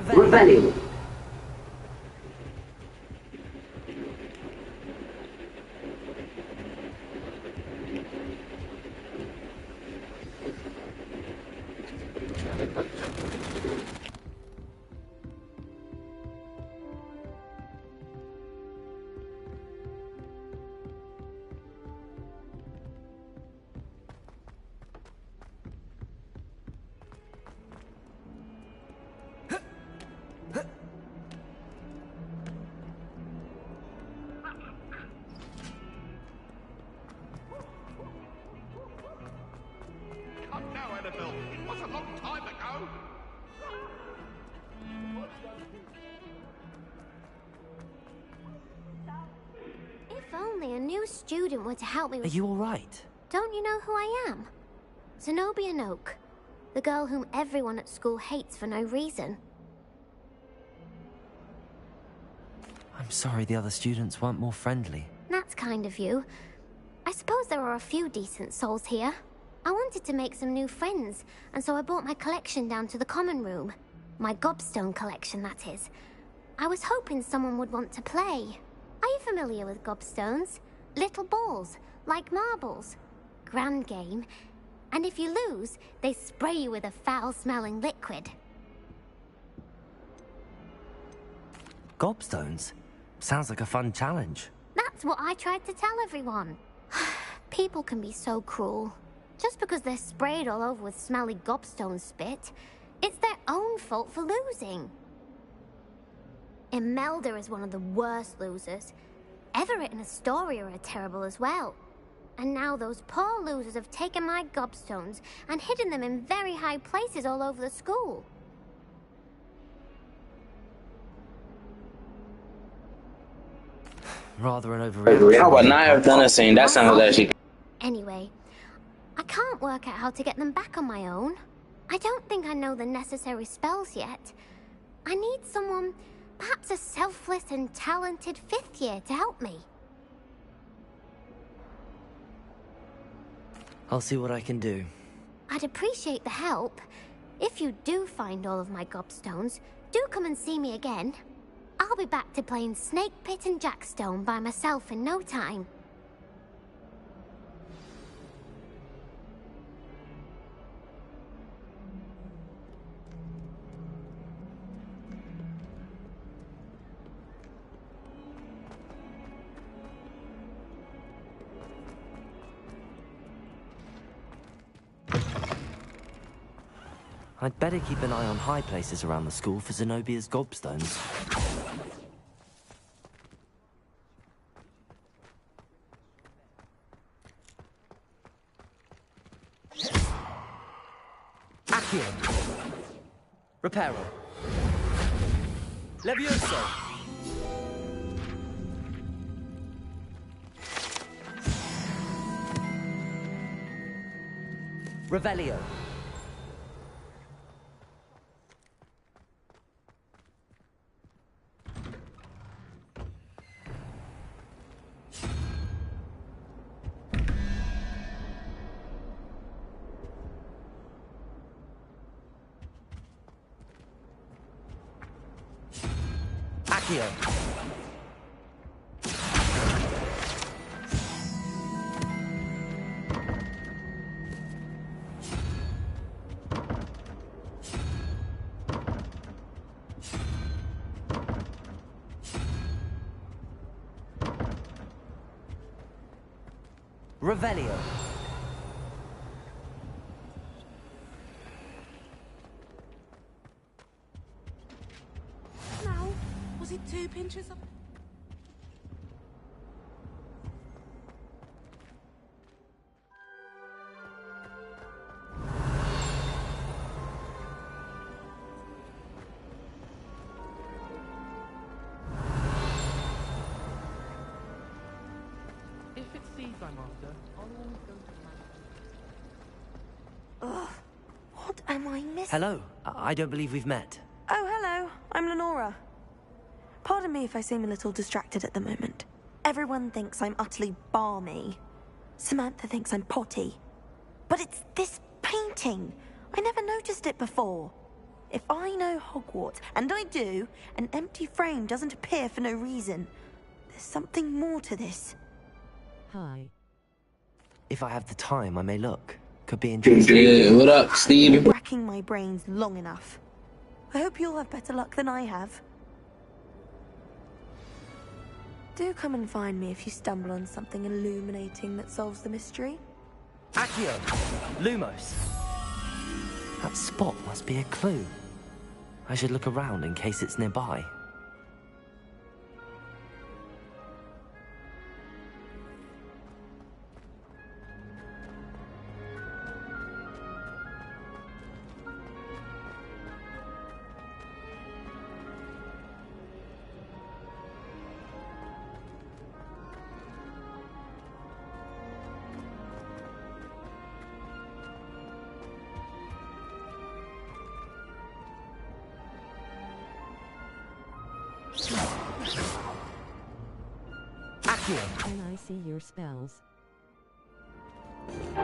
Rebellion. If only a new student were to help me with... Are you all right? Don't you know who I am? Zenobia Noak, the girl whom everyone at school hates for no reason. I'm sorry the other students weren't more friendly. That's kind of you. I suppose there are a few decent souls here. I wanted to make some new friends, and so I brought my collection down to the common room. My gobstone collection, that is. I was hoping someone would want to play. Are you familiar with gobstones? Little balls, like marbles. Grand game. And if you lose, they spray you with a foul-smelling liquid. Gobstones? Sounds like a fun challenge. That's what I tried to tell everyone. People can be so cruel. Just because they're sprayed all over with smelly gobstone spit, it's their own fault for losing. Imelda is one of the worst losers. Everett and Astoria are terrible as well. And now those poor losers have taken my gobstones and hidden them in very high places all over the school. Rather an overreaction. How would not have done a scene? That sounds like she... Anyway, I can't work out how to get them back on my own. I don't think I know the necessary spells yet. I need someone, perhaps a selfless and talented fifth year to help me. I'll see what I can do. I'd appreciate the help. If you do find all of my gobstones, do come and see me again. I'll be back to playing Snake Pit and Jackstone by myself in no time. I'd better keep an eye on high places around the school for Zenobia's gobstones. Accio. Reparo. Levioso. Revelio. Accio. Revelio. No. Was it 2 pinches of... If it's seeds I'm after, I'll always go to the... Ugh. What am I missing? Hello. I don't believe we've met. Oh, hello. I'm Lenora. Pardon me if I seem a little distracted at the moment. Everyone thinks I'm utterly balmy. Samantha thinks I'm potty. But it's this painting. I never noticed it before. If I know Hogwarts, and I do, an empty frame doesn't appear for no reason. There's something more to this. Hi. If I have the time, I may look. Could be interesting. Yeah, what up, Steve? Racking my brains long enough. I hope you'll have better luck than I have. Do come and find me if you stumble on something illuminating that solves the mystery. Accio! Lumos! That spot must be a clue. I should look around in case it's nearby. Can I see your spells?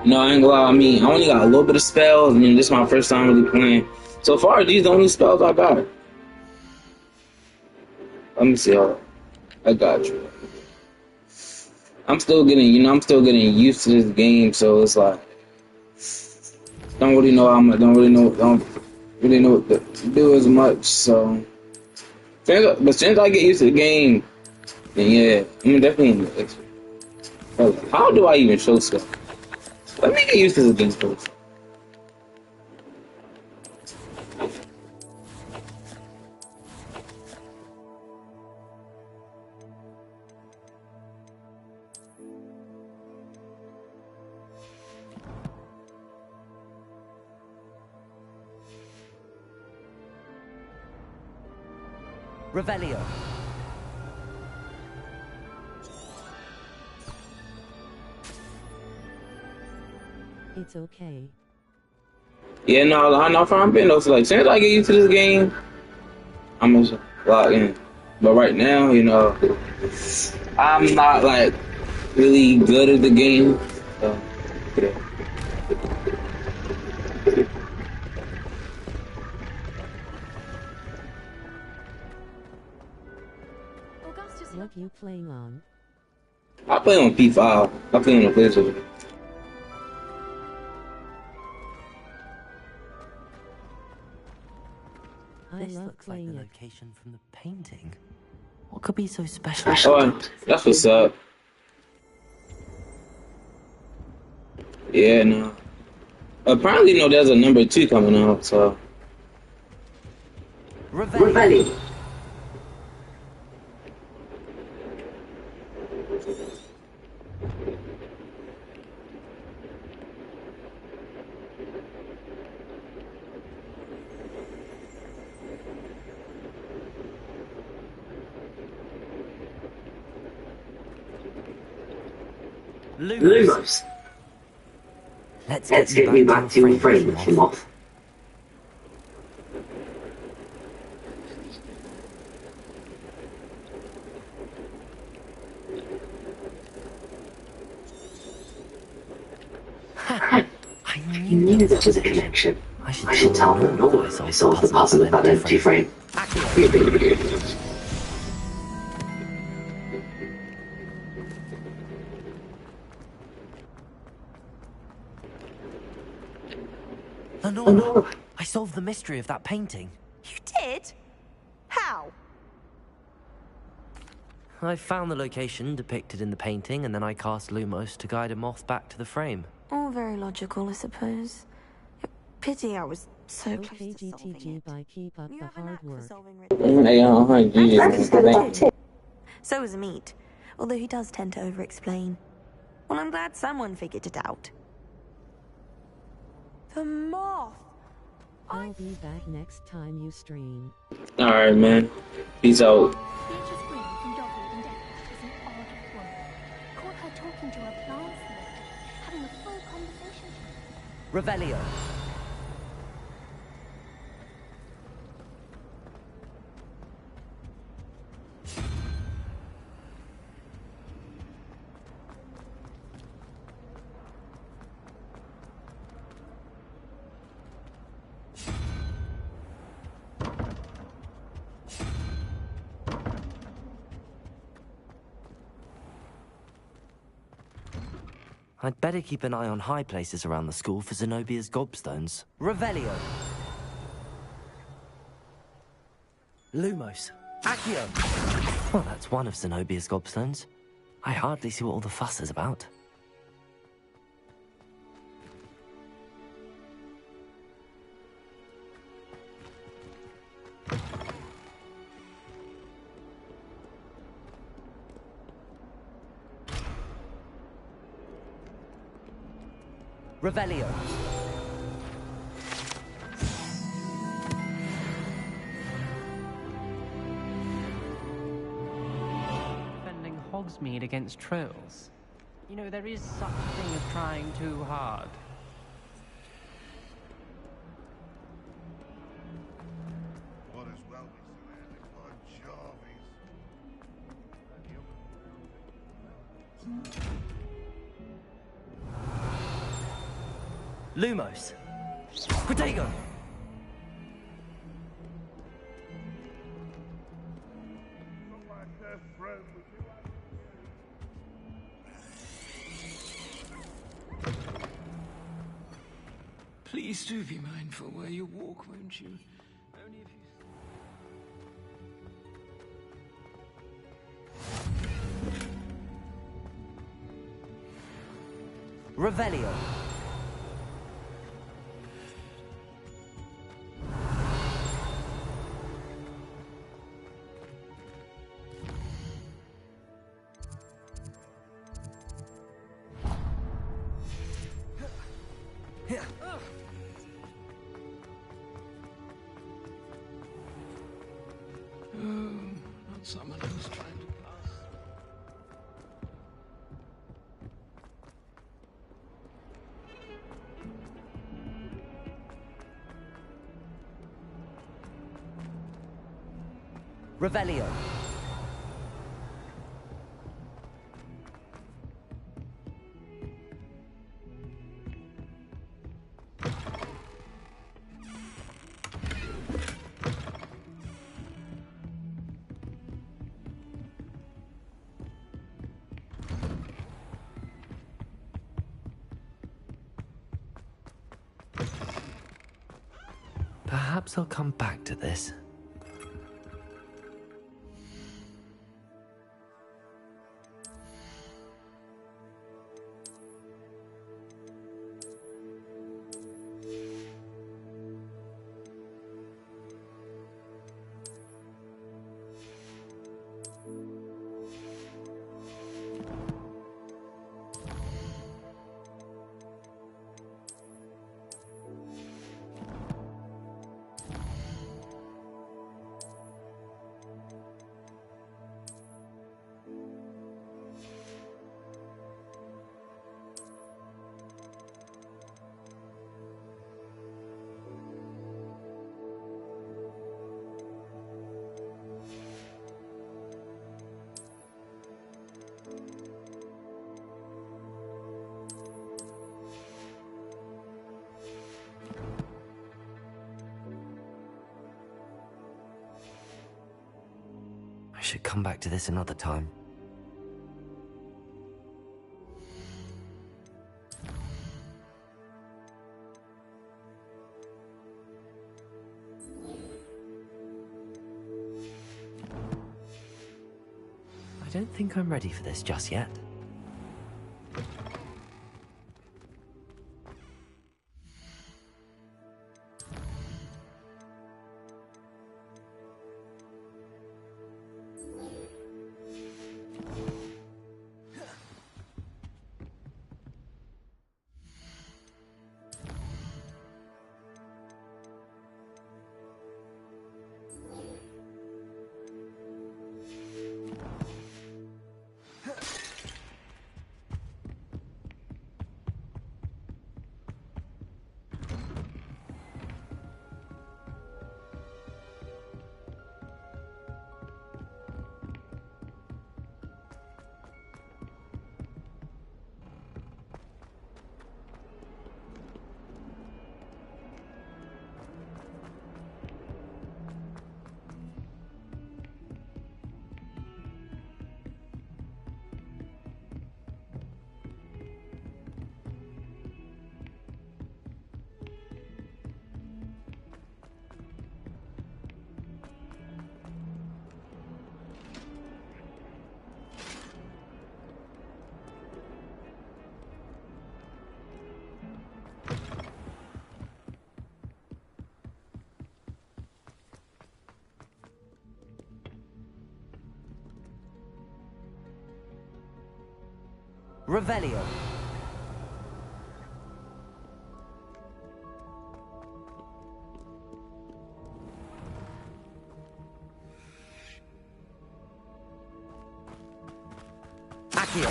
No, I ain't gonna lie. I mean, I only got a little bit of spells. I mean, this is my first time really playing. So far, these the only spells I got. Let me see how I got you. I'm still getting used to this game, so it's like don't really know what to do as much. So, since I get used to the game, then yeah, I'm definitely. How do I even show stuff? Let me get used to the game first. Revelio. It's okay. Yeah, no, I know from being though. So like, since I get used to this game, I'm gonna log in. But right now, I'm not like really good at the game. So, yeah. What you playing on? I play on P5. I play on the PlayStation. This looks like the location from the painting. What could be so special? Oh, that's what's up. Yeah, no. Apparently, there's a number 2 coming out, so. Revelio. Lumos. Let's get you back to your frame, Moth. I knew there was a connection. I should tell them all I solved the puzzle of that empty frame. Lenora, I solved the mystery of that painting. You did? How? I found the location depicted in the painting, and then I cast Lumos to guide a moth back to the frame. All very logical, I suppose. Pity I was so close to solving it. By keep up You the have a knack hard for work. solving riddles. So is Amit, although he does tend to over-explain. Well, I'm glad someone figured it out. The moth! I'll be back next time you stream. Alright, man. Peace out. Beatrice Green from Dogwood and Deathwatch is an odd woman. Caught her talking to her plants the other day, having a full conversation. Revelio. I'd better keep an eye on high places around the school for Zenobia's gobstones. Revelio! Lumos! Accio! Well, that's one of Zenobia's gobstones. I hardly see what all the fuss is about. Revelio. Defending Hogsmeade against trolls. You know, there is such a thing as trying too hard. What as well be surrounded by Jarvis. Lumos! Protego! Please do be mindful where you walk, won't you? Only if you... Revelio. not someone who's trying to pass. Revelio. Perhaps I'll come back to this. I should come back to this another time. I don't think I'm ready for this just yet. Revelio. Accio.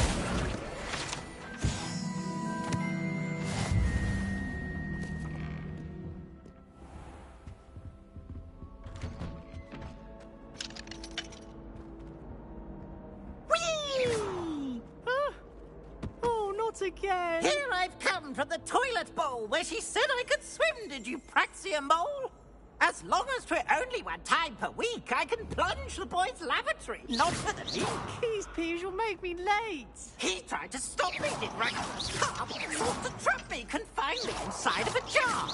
Again. Here I've come from the toilet bowl where she said I could swim, did you praxia mole? As long as 'twere only one time per week, I can plunge the boy's lavatory, not for the leak. These peas will make me late. He tried to stop me, did right? Sought to trap me, confine me inside of a jar.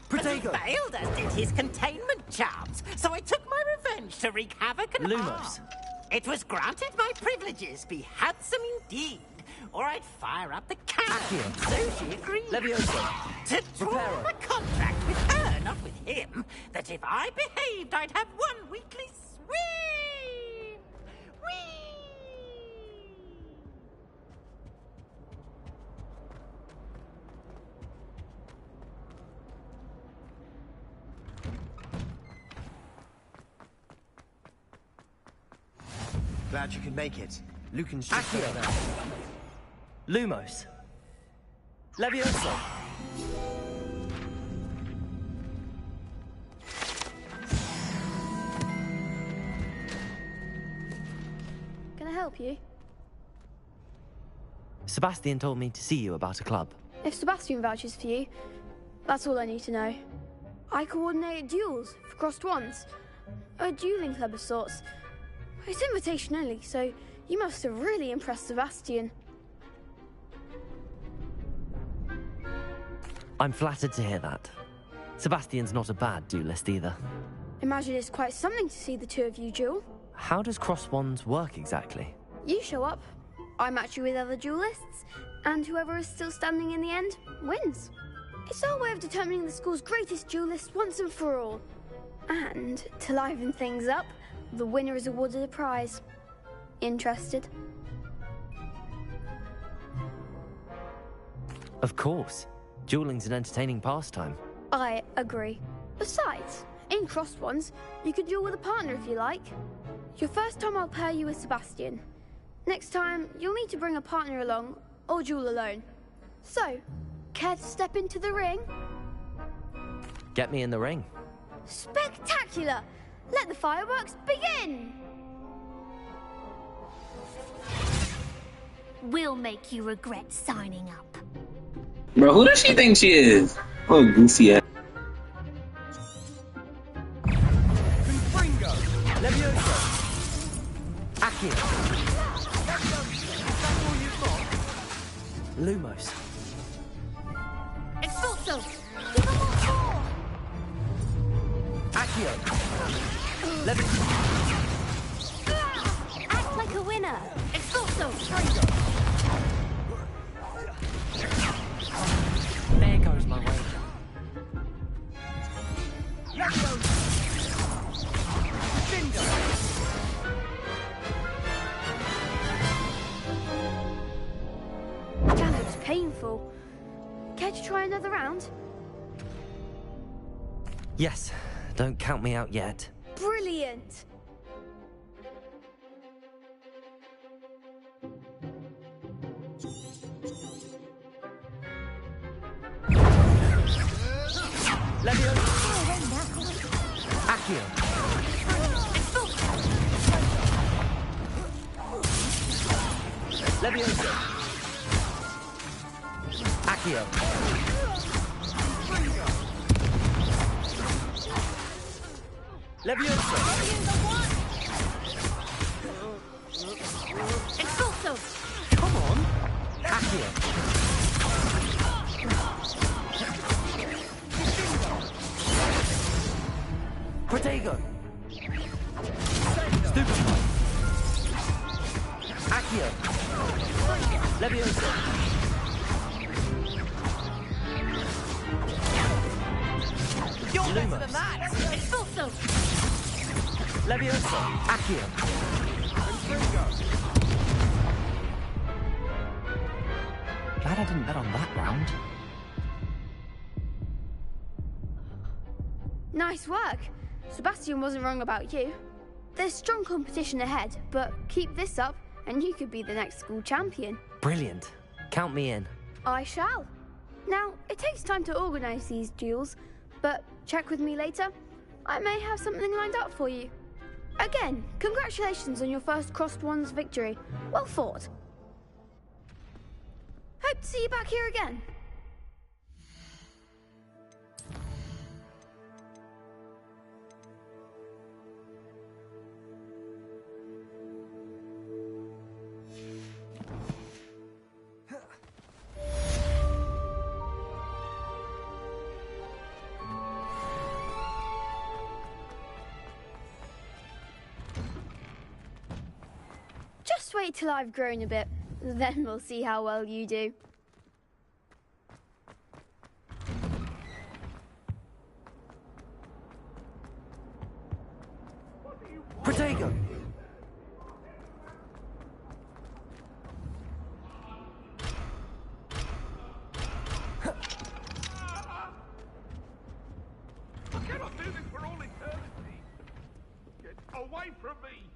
Protego. But he failed, as did his containment charms, so I took my revenge to wreak havoc and Lumos. harm. It was granted my privileges be handsome indeed, or I'd fire up the cannon. So she agreed. Levioso. To form a contract with her, not with him, that if I behaved, I'd have one weekly swim. Whee! Glad you could make it. Lucan's just over there. Lumos. Levioso. Can I help you? Sebastian told me to see you about a club. If Sebastian vouches for you, that's all I need to know. I coordinate duels for crossed wands. A dueling club of sorts. It's invitation only, so you must have really impressed Sebastian. I'm flattered to hear that. Sebastian's not a bad duelist either. Imagine it's quite something to see the two of you duel. How does cross wands work exactly? You show up, I match you with other duelists, and whoever is still standing in the end wins. It's our way of determining the school's greatest duelist once and for all. And to liven things up, the winner is awarded a prize. Interested? Of course. Dueling's an entertaining pastime. I agree. Besides, in crossed ones, you could duel with a partner if you like. Your first time I'll pair you with Sebastian. Next time, you'll need to bring a partner along, or duel alone. So, care to step into the ring? Get me in the ring. Spectacular! Let the fireworks begin! We'll make you regret signing up. Bro, who does she think she is? Oh, goofy ass. Confringo. Levioso. Accio. Lumos. Expulso! Give them more! Accio. Levioso. Act like a winner! Expulso! There goes my wager. That looks painful. Care to try another round? Yes, don't count me out yet. Brilliant! Levioso. Accio. Levioso. Accio. Levioso. Expulso! Come on. Accio. Protego. Stupefy. Accio. Levioso. You're better Lumos. than that! Expulso! Levioso. Accio. Glad I didn't bet on that round. Nice work. Sebastian wasn't wrong about you. There's strong competition ahead, but keep this up and you could be the next school champion. Brilliant. Count me in. I shall. Now, it takes time to organise these duels, but check with me later. I may have something lined up for you. Again, congratulations on your first Crossed Wands victory. Well fought. Hope to see you back here again. Just wait till I've grown a bit, then we'll see how well you do. Protego! I cannot do this for all eternity. Get away from me.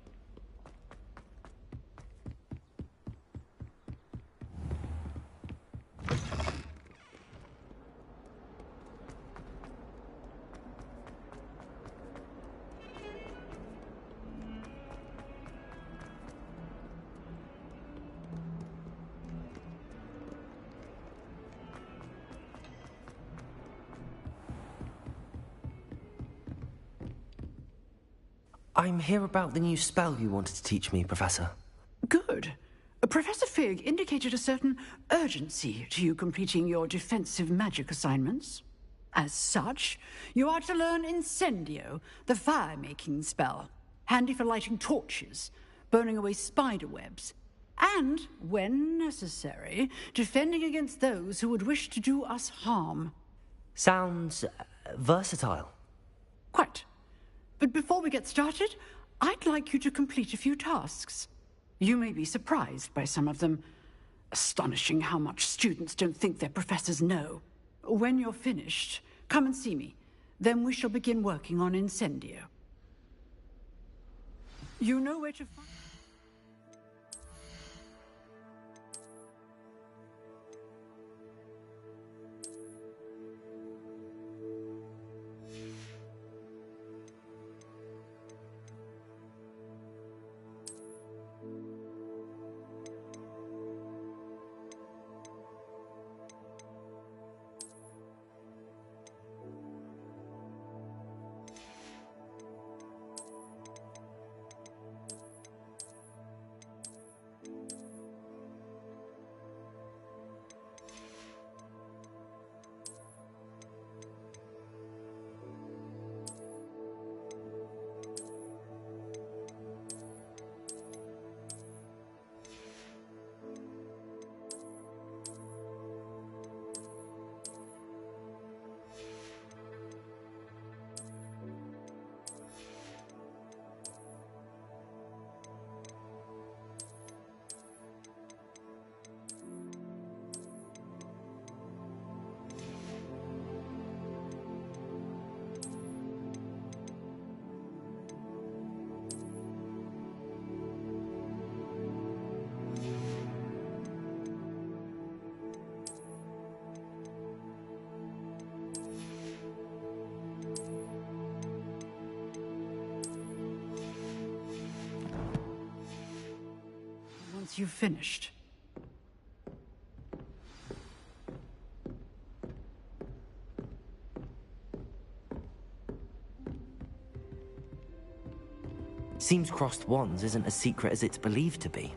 I'm here about the new spell you wanted to teach me, Professor. Good. Professor Fig indicated a certain urgency to you completing your defensive magic assignments. As such, you are to learn Incendio, the fire-making spell, handy for lighting torches, burning away spider webs, and, when necessary, defending against those who would wish to do us harm. Sounds versatile. Quite. But before we get started, I'd like you to complete a few tasks. You may be surprised by some of them. Astonishing how much students don't think their professors know. When you're finished, come and see me. Then we shall begin working on Incendio. You know where to find... Once you've finished. Seems Crossed Wands isn't as secret as it's believed to be.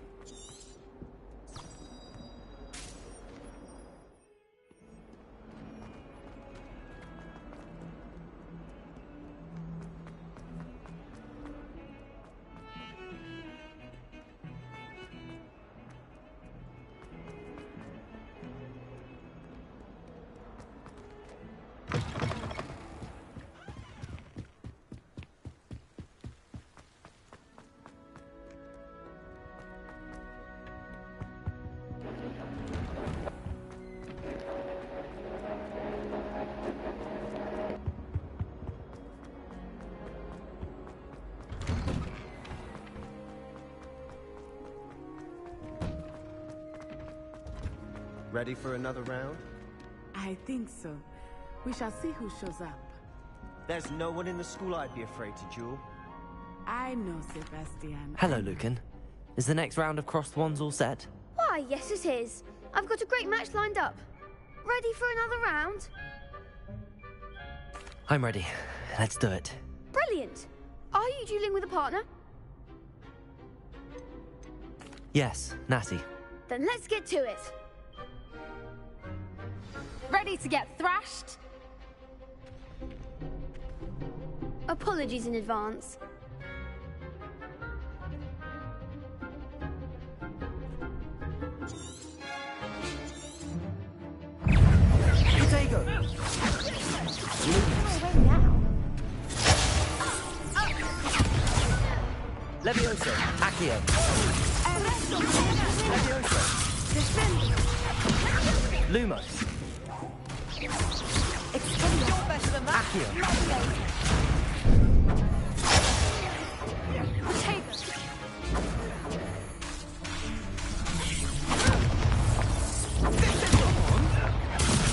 Ready for another round? I think so. We shall see who shows up. There's no one in the school I'd be afraid to duel. I know, Sebastian. Hello, Lucan. Is the next round of crossed wands all set? Why, yes it is. I've got a great match lined up. Ready for another round? I'm ready. Let's do it. Brilliant. Are you dueling with a partner? Yes, Natty. Then let's get to it. Ready to get thrashed? Apologies in advance. Potato! Levioso! Accio! Levioso! Lumos! You're better than that. Accio!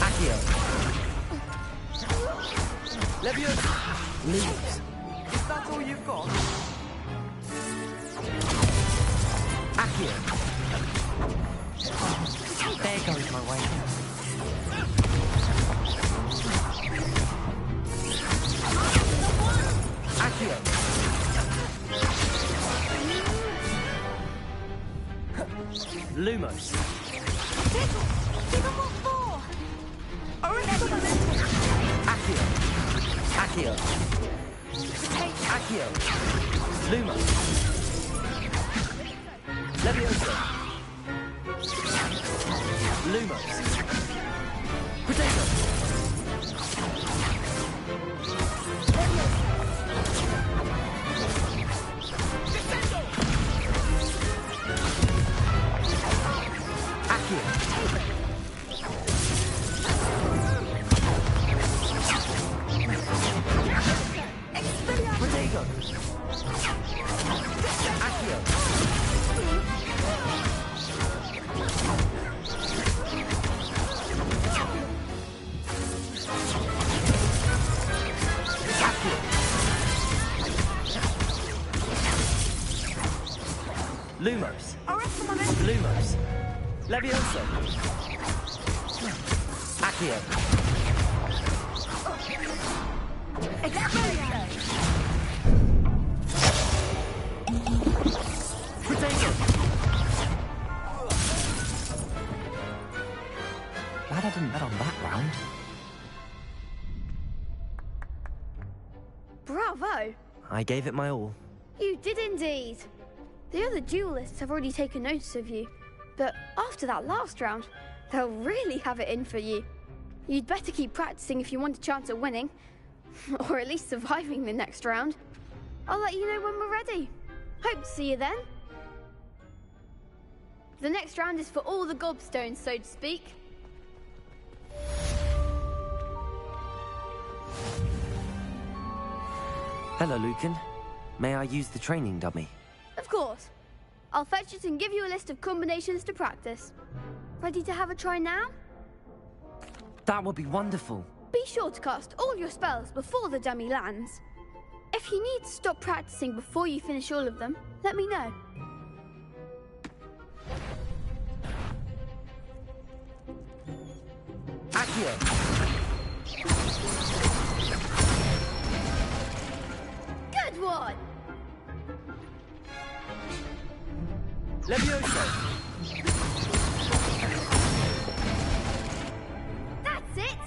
Accio! Levioso! Leaves! Is that all you've got? Accio! There goes my way. Accio! Lumos! Accio! Accio! Accio! Lumos! Levioso! Lumos! Potato! Lumos. Lumos. Levioso. Accio. Potato. Glad I didn't bet on that round. Bravo! I gave it my all. You did indeed. The other duelists have already taken notice of you, but after that last round, they'll really have it in for you. You'd better keep practicing if you want a chance at winning, or at least surviving the next round. I'll let you know when we're ready. Hope to see you then. The next round is for all the gobstones, so to speak. Hello, Lucan. May I use the training dummy? Of course. I'll fetch it and give you a list of combinations to practice. Ready to have a try now? That would be wonderful. Be sure to cast all your spells before the dummy lands. If you need to stop practicing before you finish all of them, let me know. Accio! Good one! Levioso! That's it!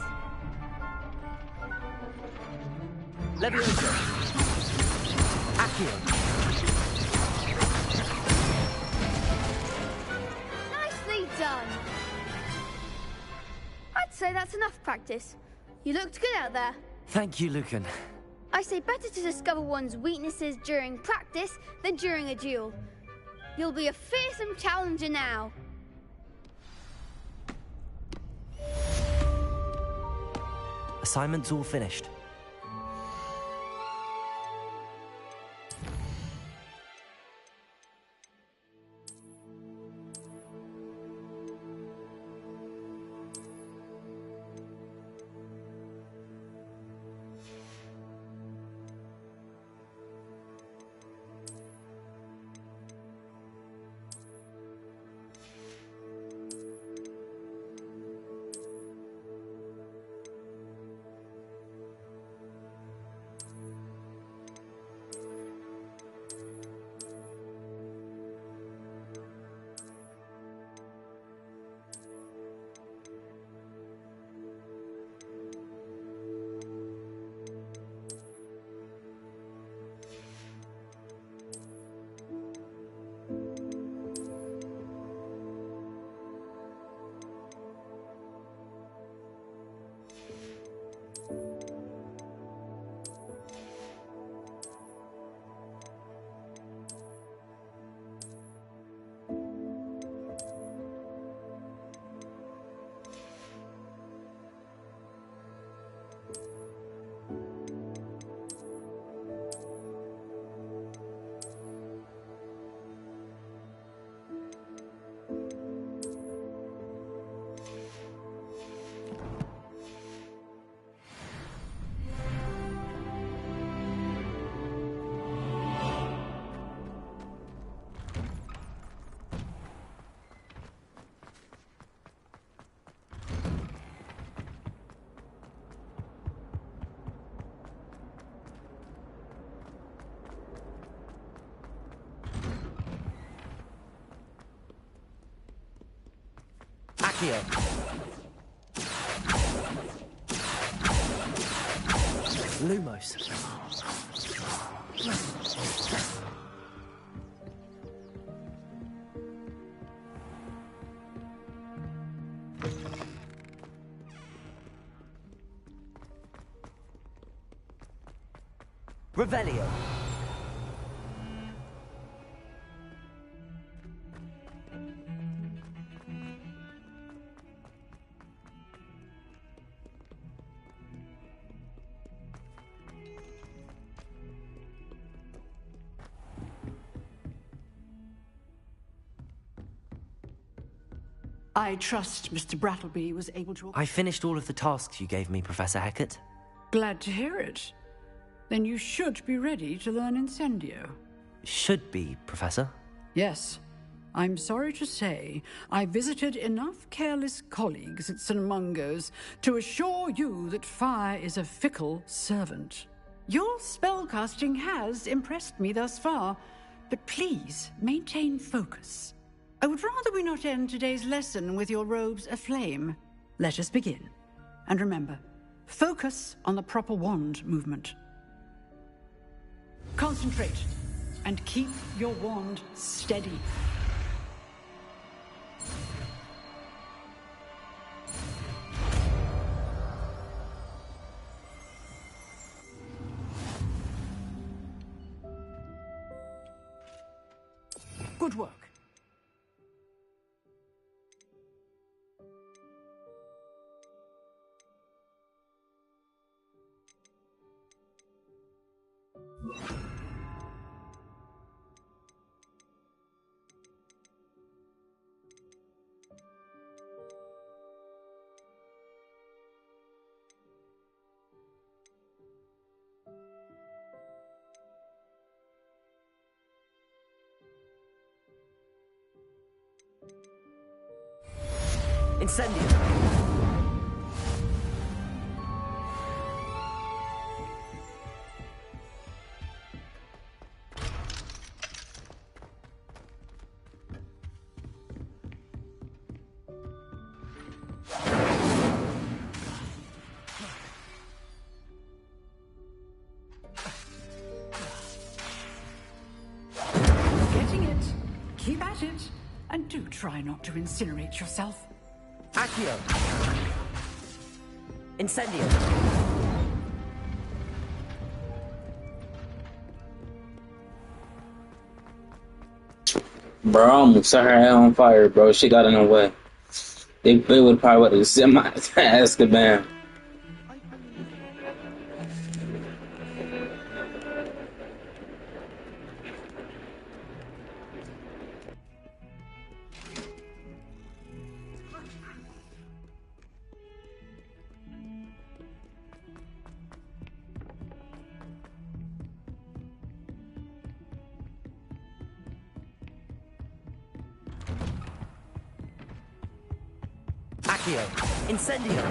Levioso! Accio! Nicely done! I'd say that's enough practice. You looked good out there. Thank you, Lucan. I say better to discover one's weaknesses during practice than during a duel. You'll be a fearsome challenger now. Assignment's all finished. Accio. Lumos. Revelio. I trust Mr. Brattleby was able to... I finished all of the tasks you gave me, Professor Hecat. Glad to hear it. Then you should be ready to learn Incendio. Should be, Professor. Yes. I'm sorry to say, I visited enough careless colleagues at St. Mungo's to assure you that fire is a fickle servant. Your spellcasting has impressed me thus far, but please maintain focus. I would rather we not end today's lesson with your robes aflame. Let us begin. And remember, focus on the proper wand movement. Concentrate, and keep your wand steady. Good work. Incendio. Getting it. Keep at it. And do try not to incinerate yourself. Accio. Incendio. Bro, I almost set her head on fire, bro. She got in the way. They would probably have sent my ass to Azkaban. Accio. Incendio.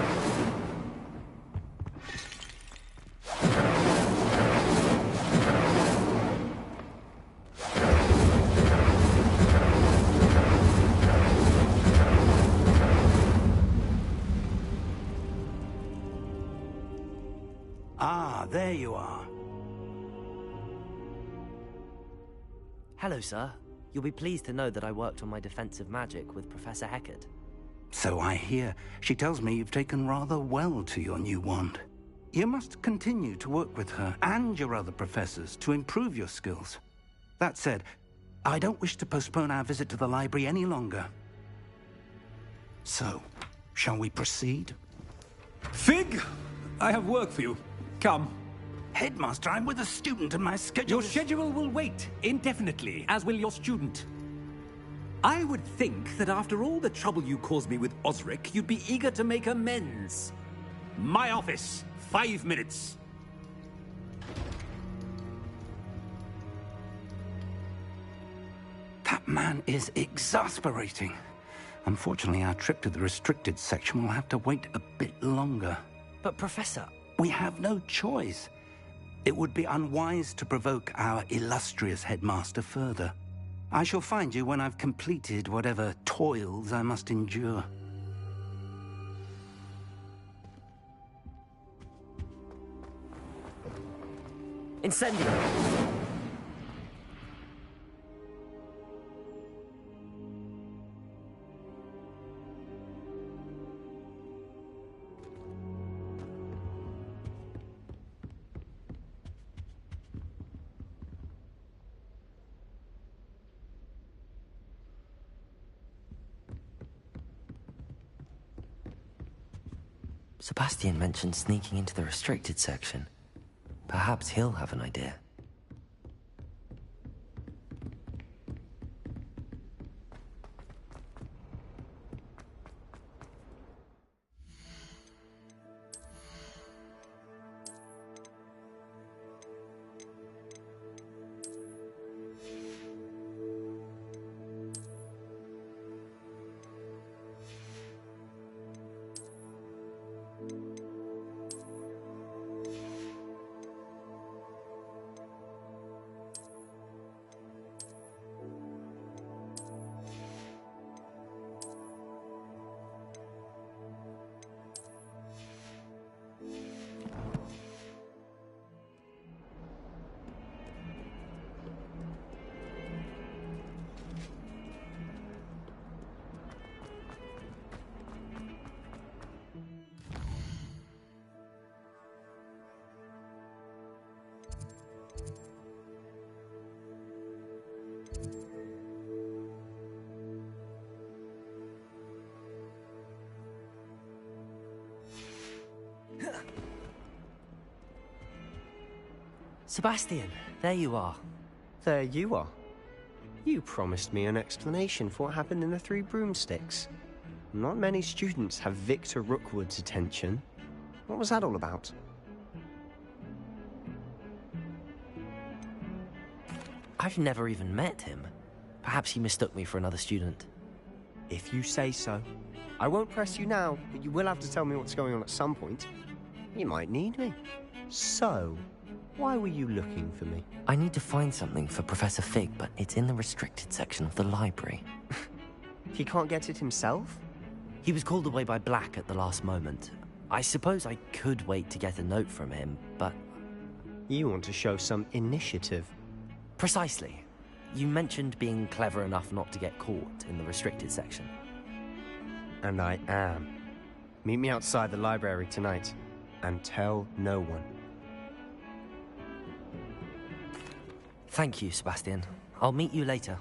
Ah, there you are. Hello, sir. You'll be pleased to know that I worked on my defensive magic with Professor Hecat. So I hear. She tells me you've taken rather well to your new wand. You must continue to work with her and your other professors to improve your skills. That said, I don't wish to postpone our visit to the library any longer. So, shall we proceed? Fig, I have work for you. Come. Headmaster, I'm with a student and my schedule... Your schedule will wait indefinitely, as will your student. I would think that after all the trouble you caused me with Osric, you'd be eager to make amends. My office, 5 minutes. That man is exasperating. Unfortunately, our trip to the restricted section will have to wait a bit longer. But, Professor... We have no choice. It would be unwise to provoke our illustrious headmaster further. I shall find you when I've completed whatever toils I must endure. Incendio! Sebastian mentioned sneaking into the restricted section. Perhaps he'll have an idea. Sebastian, there you are. There you are. You promised me an explanation for what happened in the Three Broomsticks. Not many students have Victor Rookwood's attention. What was that all about? I've never even met him. Perhaps he mistook me for another student. If you say so. I won't press you now, but you will have to tell me what's going on at some point. You might need me. So, why were you looking for me? I need to find something for Professor Fig, but it's in the restricted section of the library. He can't get it himself? He was called away by Black at the last moment. I suppose I could wait to get a note from him, but... You want to show some initiative. Precisely. You mentioned being clever enough not to get caught in the restricted section. And I am. Meet me outside the library tonight, and tell no one. Thank you, Sebastian. I'll meet you later.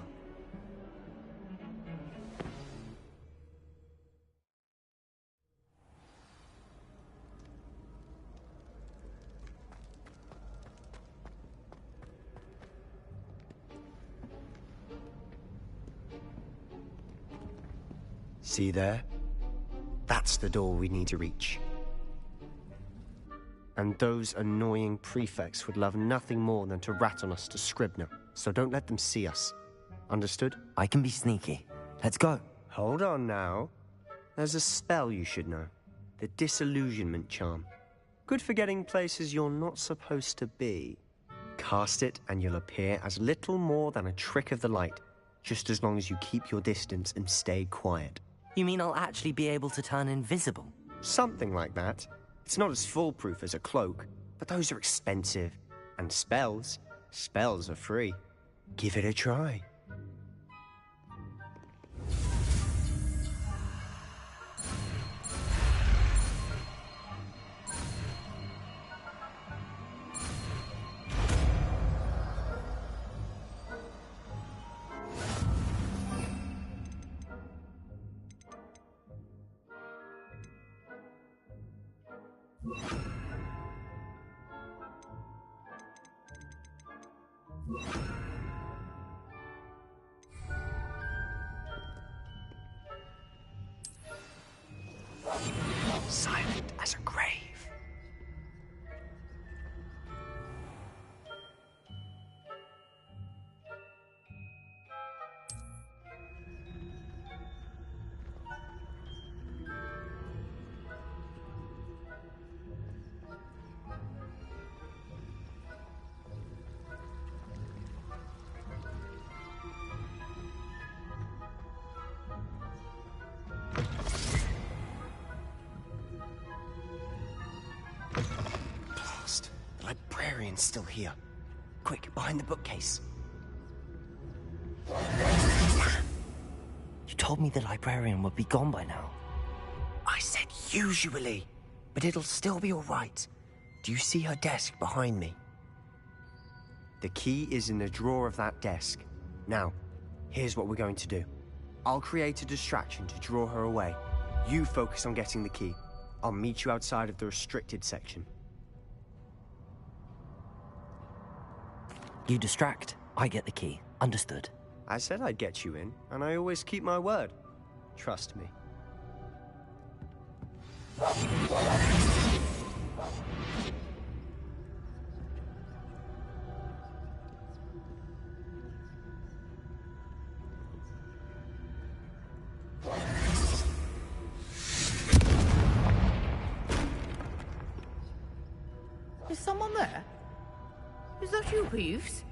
See there? That's the door we need to reach. And those annoying prefects would love nothing more than to rat on us to Scribner, so don't let them see us. Understood? I can be sneaky. Let's go. Hold on now. There's a spell you should know. The Disillusionment Charm. Good for getting places you're not supposed to be. Cast it and you'll appear as little more than a trick of the light, just as long as you keep your distance and stay quiet. You mean I'll actually be able to turn invisible? Something like that. It's not as foolproof as a cloak, but those are expensive. And spells are free. Give it a try. Silent as a grave. Still here. Quick, behind the bookcase. You told me the librarian would be gone by now. I said usually, but it'll still be all right. Do you see her desk behind me? The key is in the drawer of that desk. Now, here's what we're going to do. I'll create a distraction to draw her away. You focus on getting the key. I'll meet you outside of the restricted section. You distract, I get the key. Understood. I said I'd get you in, and I always keep my word. Trust me. Is someone there? Is that you, Peeves?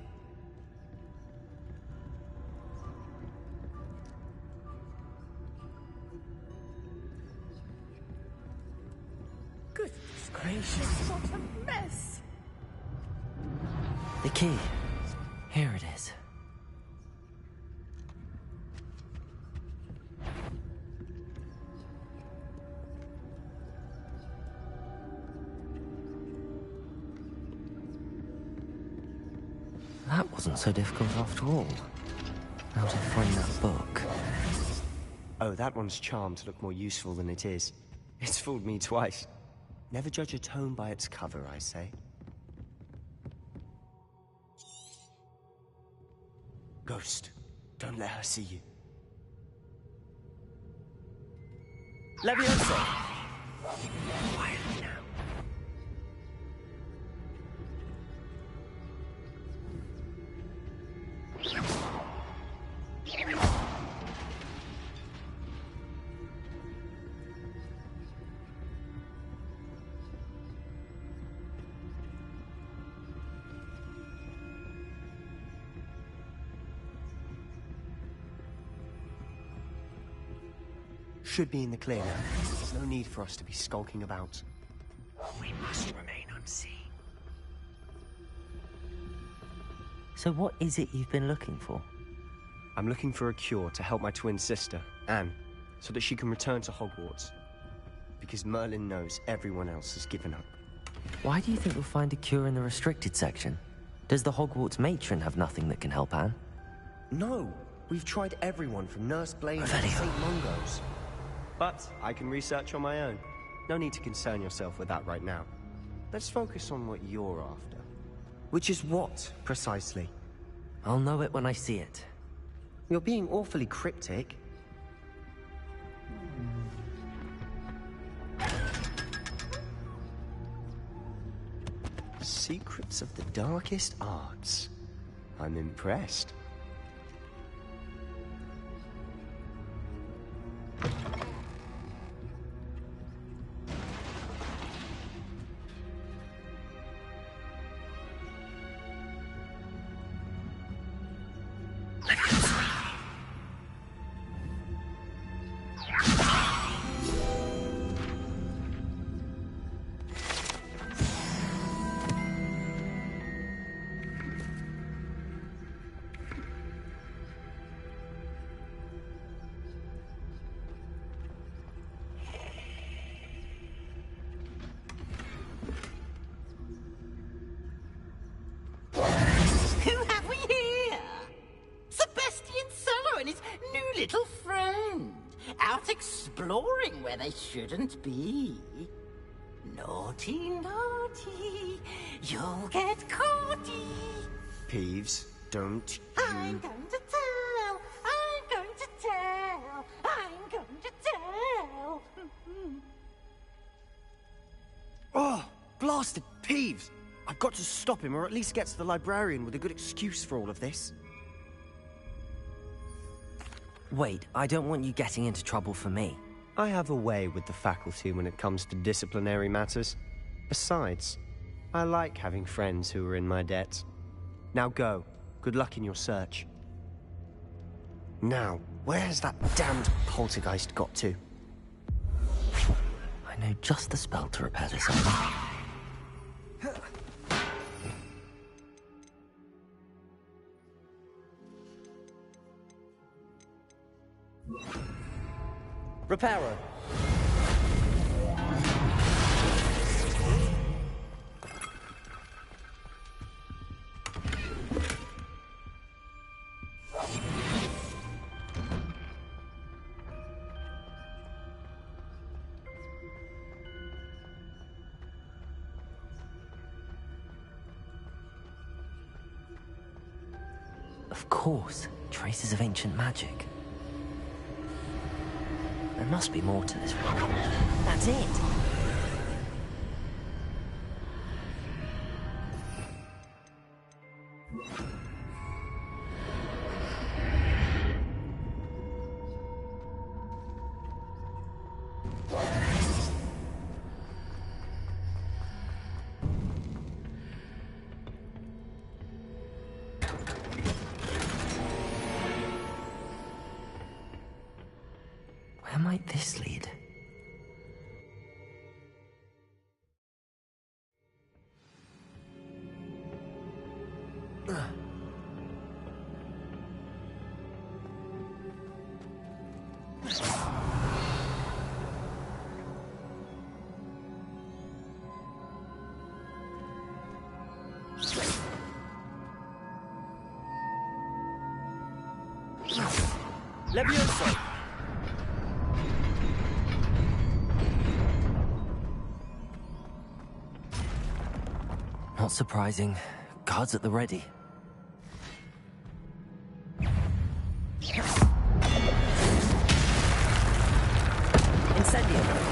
Goodness gracious, what a mess! The key. Here it is. That wasn't so difficult after all. How to find that book? Oh, that one's charmed to look more useful than it is. It's fooled me twice. Never judge a tome by its cover, I say. Ghost, don't let her see you. Leviosa! Quietly now. Should be in the clear now. There's no need for us to be skulking about. We must remain unseen. So what is it you've been looking for? I'm looking for a cure to help my twin sister, Anne, so that she can return to Hogwarts. Because Merlin knows everyone else has given up. Why do you think we'll find a cure in the restricted section? Does the Hogwarts matron have nothing that can help Anne? No! We've tried everyone from Nurse Blaine to St. Mungo's. But I can research on my own. No need to concern yourself with that right now. Let's focus on what you're after. Which is what, precisely? I'll know it when I see it. You're being awfully cryptic. Secrets of the darkest arts. I'm impressed. Little friend, out exploring where they shouldn't be. Naughty, naughty, you'll get caughty. Peeves, don't you... I'm going to tell, I'm going to tell, I'm going to tell. Oh, blasted Peeves! I've got to stop him, or at least get to the librarian with a good excuse for all of this. Wait, I don't want you getting into trouble for me. I have a way with the faculty when it comes to disciplinary matters. Besides, I like having friends who are in my debt. Now go. Good luck in your search. Now, where's that damned poltergeist got to? I know just the spell to repair this armor. Reparo. Of course, traces of ancient magic. There must be more to this one. That's it! Where might this lead? Levioso! Not surprising. Guards at the ready. Incendio.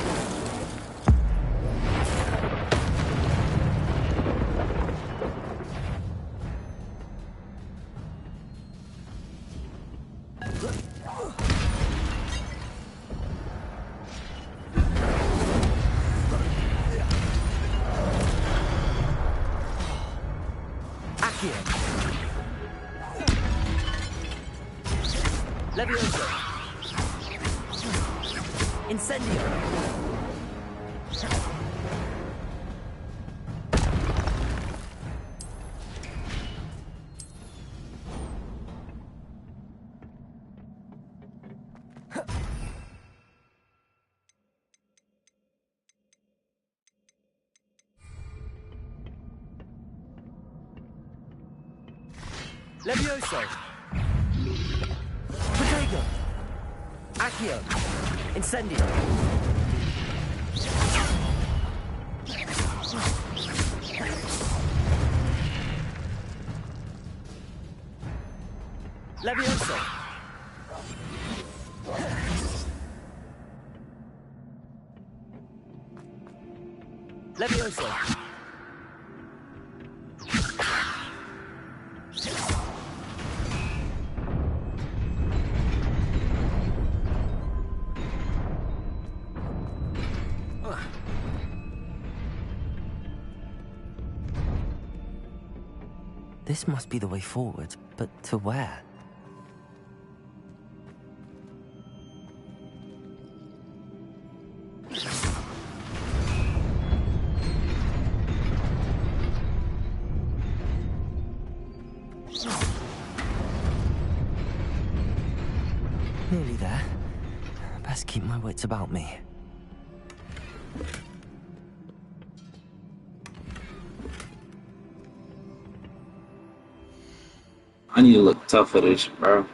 Levioso. Incendio. Levioso. Protego. Accio. Incendio. Levioso. Levioso. This must be the way forward, but to where? Nearly there. Best keep my wits about me. I need to look tough for this, bro.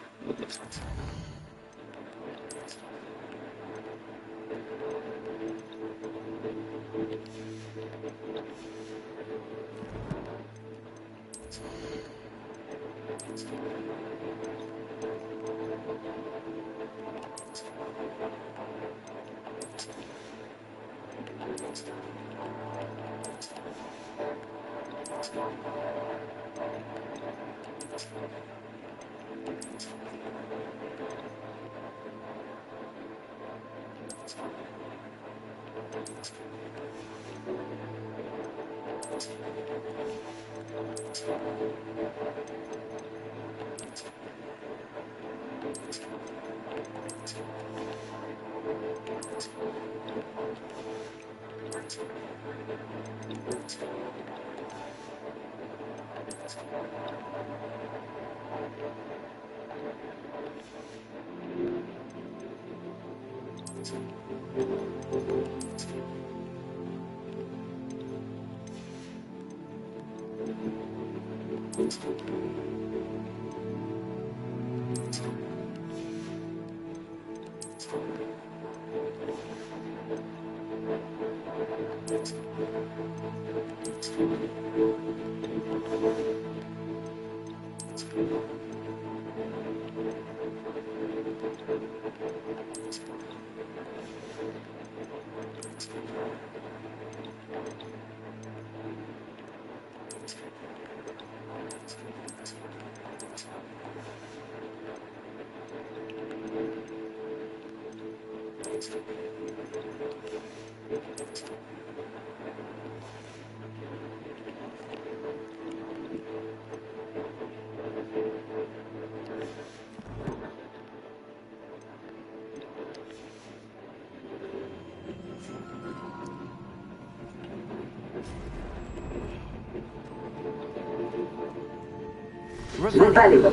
Revelio.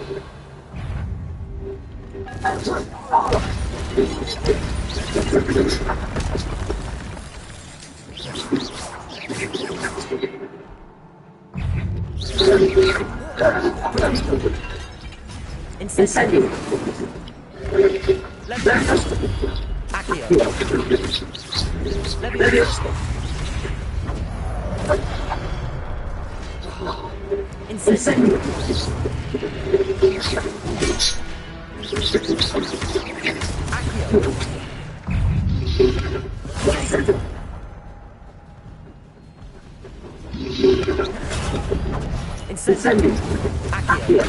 Incendio. Accio. Incendio. Incendio. Accio.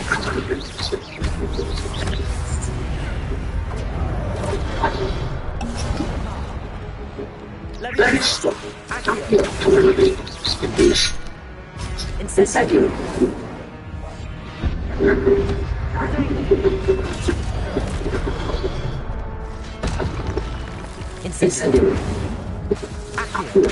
Levisto. Accio. Incendio. Incendio. Accio.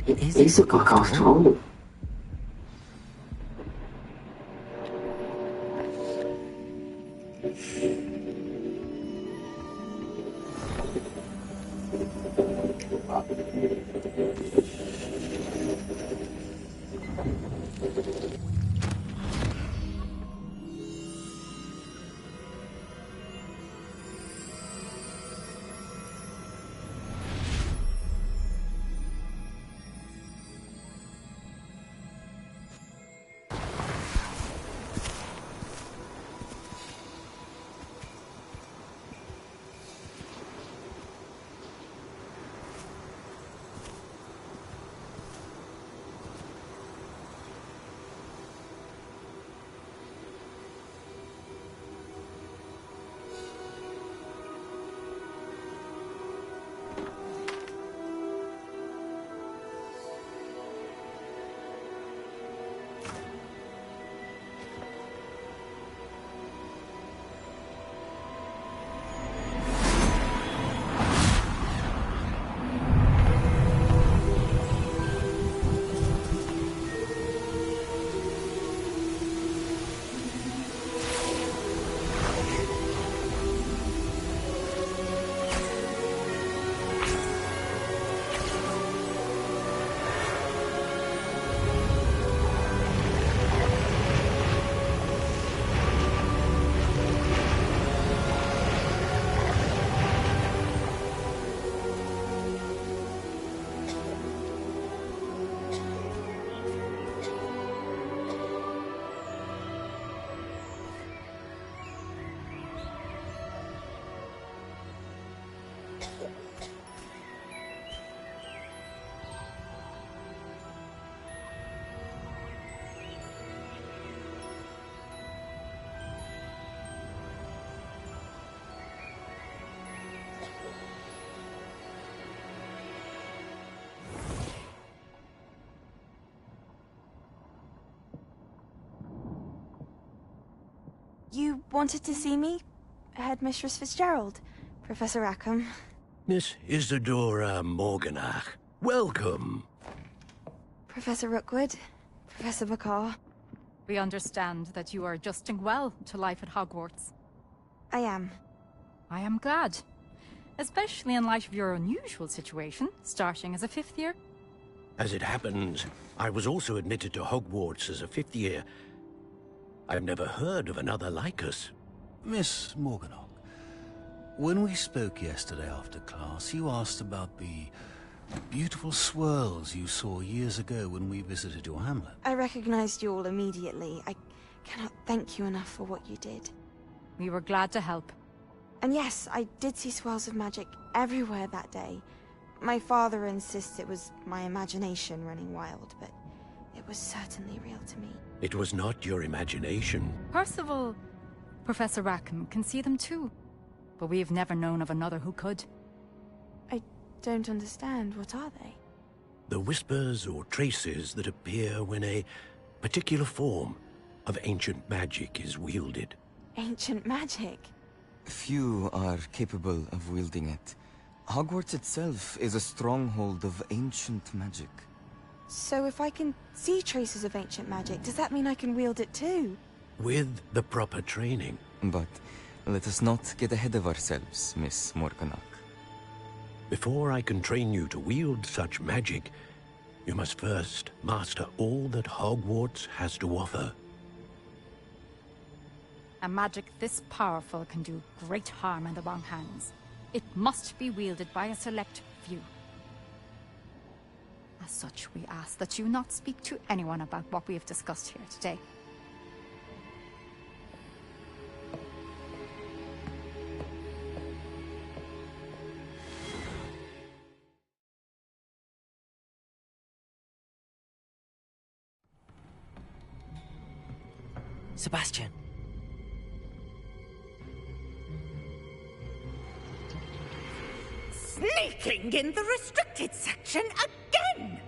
It is a book after all. You wanted to see me? Headmistress Fitzgerald, Professor Rackham. Miss Isadora Morganach, welcome. Professor Rookwood, Professor Bakar. We understand that you are adjusting well to life at Hogwarts. I am. I am glad. Especially in light of your unusual situation, starting as a 5th year. As it happens, I was also admitted to Hogwarts as a 5th year. I've never heard of another like us. Miss Morganach, when we spoke yesterday after class, you asked about the beautiful swirls you saw years ago when we visited your hamlet. I recognized you all immediately. I cannot thank you enough for what you did. We were glad to help. And yes, I did see swirls of magic everywhere that day. My father insists it was my imagination running wild, but it was certainly real to me. It was not your imagination. Percival, Professor Rackham can see them too. But we have never known of another who could. I don't understand. What are they? The whispers or traces that appear when a particular form of ancient magic is wielded. Ancient magic? Few are capable of wielding it. Hogwarts itself is a stronghold of ancient magic. So if I can see traces of ancient magic, does that mean I can wield it too? With the proper training. But let us not get ahead of ourselves, Miss Morganach. Before I can train you to wield such magic, you must first master all that Hogwarts has to offer. A magic this powerful can do great harm in the wrong hands. It must be wielded by a select few. As such, we ask that you not speak to anyone about what we have discussed here today. Sebastian. Sneaking in the restricted section again!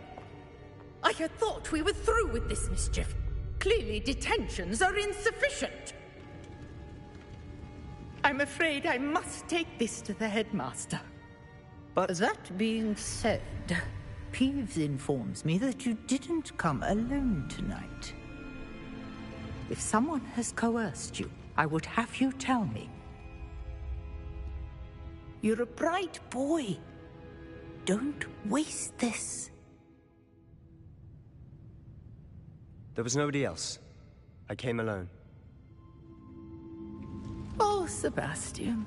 I had thought we were through with this mischief. Clearly detentions are insufficient. I'm afraid I must take this to the headmaster. But that being said, Peeves informs me that you didn't come alone tonight. If someone has coerced you, I would have you tell me. You're a bright boy. Don't waste this. There was nobody else. I came alone. Oh, Sebastian.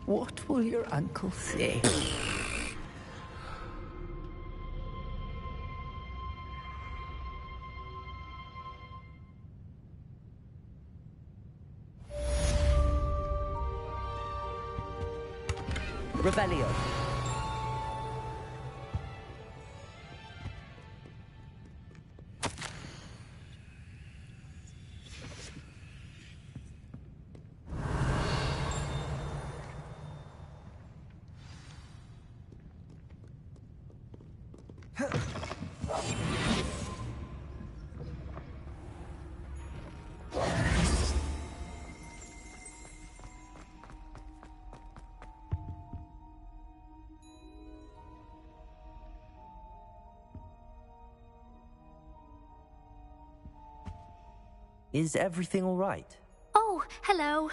What will your uncle say? Revelio. Is everything all right? Oh, hello.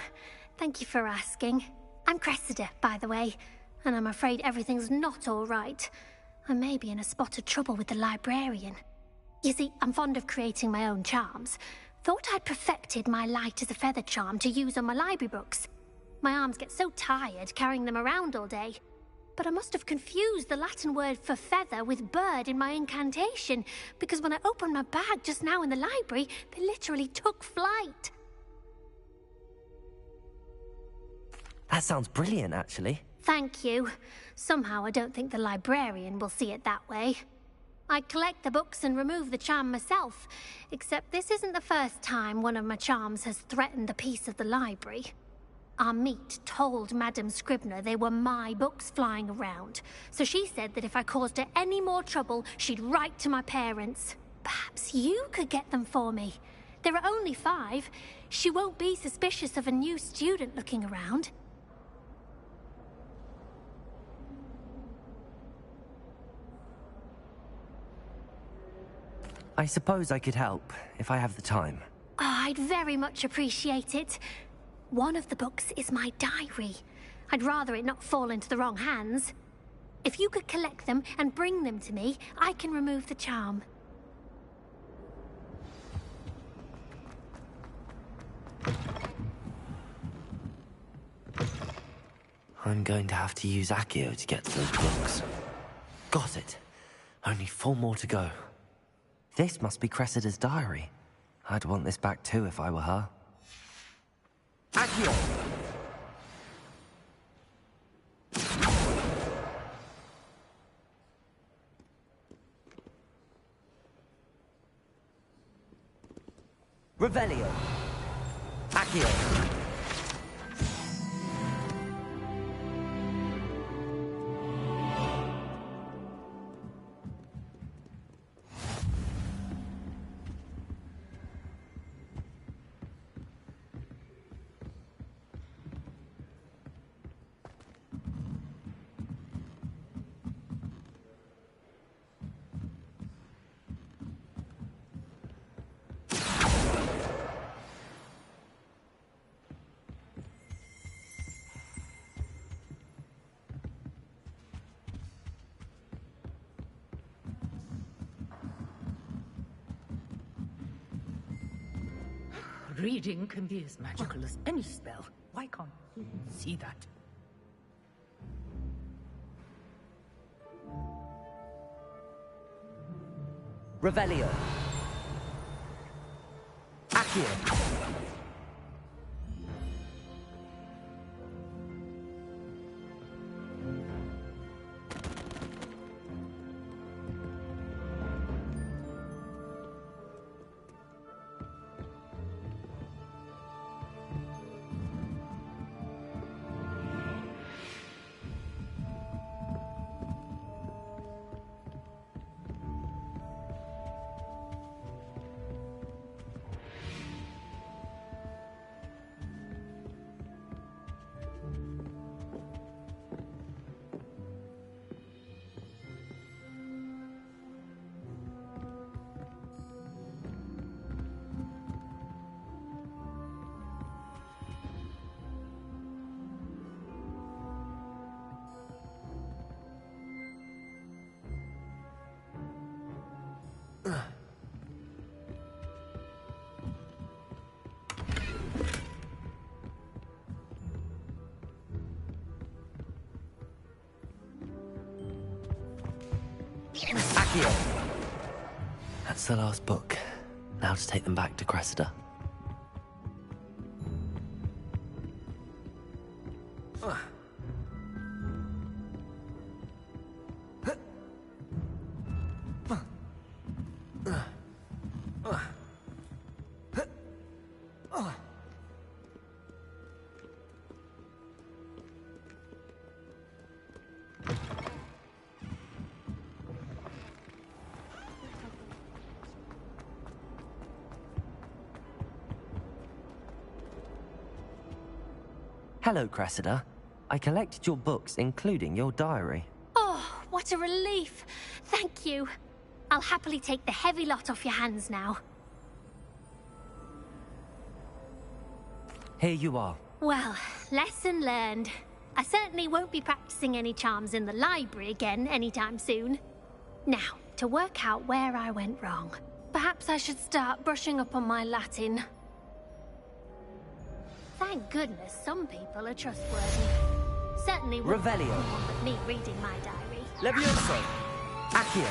Thank you for asking. I'm Cressida, by the way, and I'm afraid everything's not all right. I may be in a spot of trouble with the librarian. You see, I'm fond of creating my own charms. Thought I'd perfected my light as a feather charm to use on my library books. My arms get so tired carrying them around all day. But I must have confused the Latin word for feather with bird in my incantation, because when I opened my bag just now in the library, they literally took flight. That sounds brilliant, actually. Thank you. Somehow I don't think the librarian will see it that way. I collect the books and remove the charm myself, except this isn't the first time one of my charms has threatened the peace of the library. Our meet told Madame Scribner they were my books flying around, so she said that if I caused her any more trouble, she'd write to my parents. Perhaps you could get them for me. There are only 5. She won't be suspicious of a new student looking around. I suppose I could help, if I have the time. Oh, I'd very much appreciate it. One of the books is my diary. I'd rather it not fall into the wrong hands. If you could collect them and bring them to me, I can remove the charm. I'm going to have to use Accio to get to those books. Got it. Only 4 more to go. This must be Cressida's diary. I'd want this back too if I were her. Accio! Revelio. Accio. Reading can be as magical as any spell. Why can't you see that? Revelio. Accio. Accio. That's the last book. Now to take them back to Cressida. Hello, Cressida. I collected your books, including your diary. Oh, what a relief. Thank you. I'll happily take the heavy lot off your hands now. Here you are. Well, lesson learned. I certainly won't be practicing any charms in the library again anytime soon. Now, to work out where I went wrong. Perhaps I should start brushing up on my Latin. Thank goodness some people are trustworthy. Certainly wouldn't Revelio. want with me reading my diary. Levioso. Accio.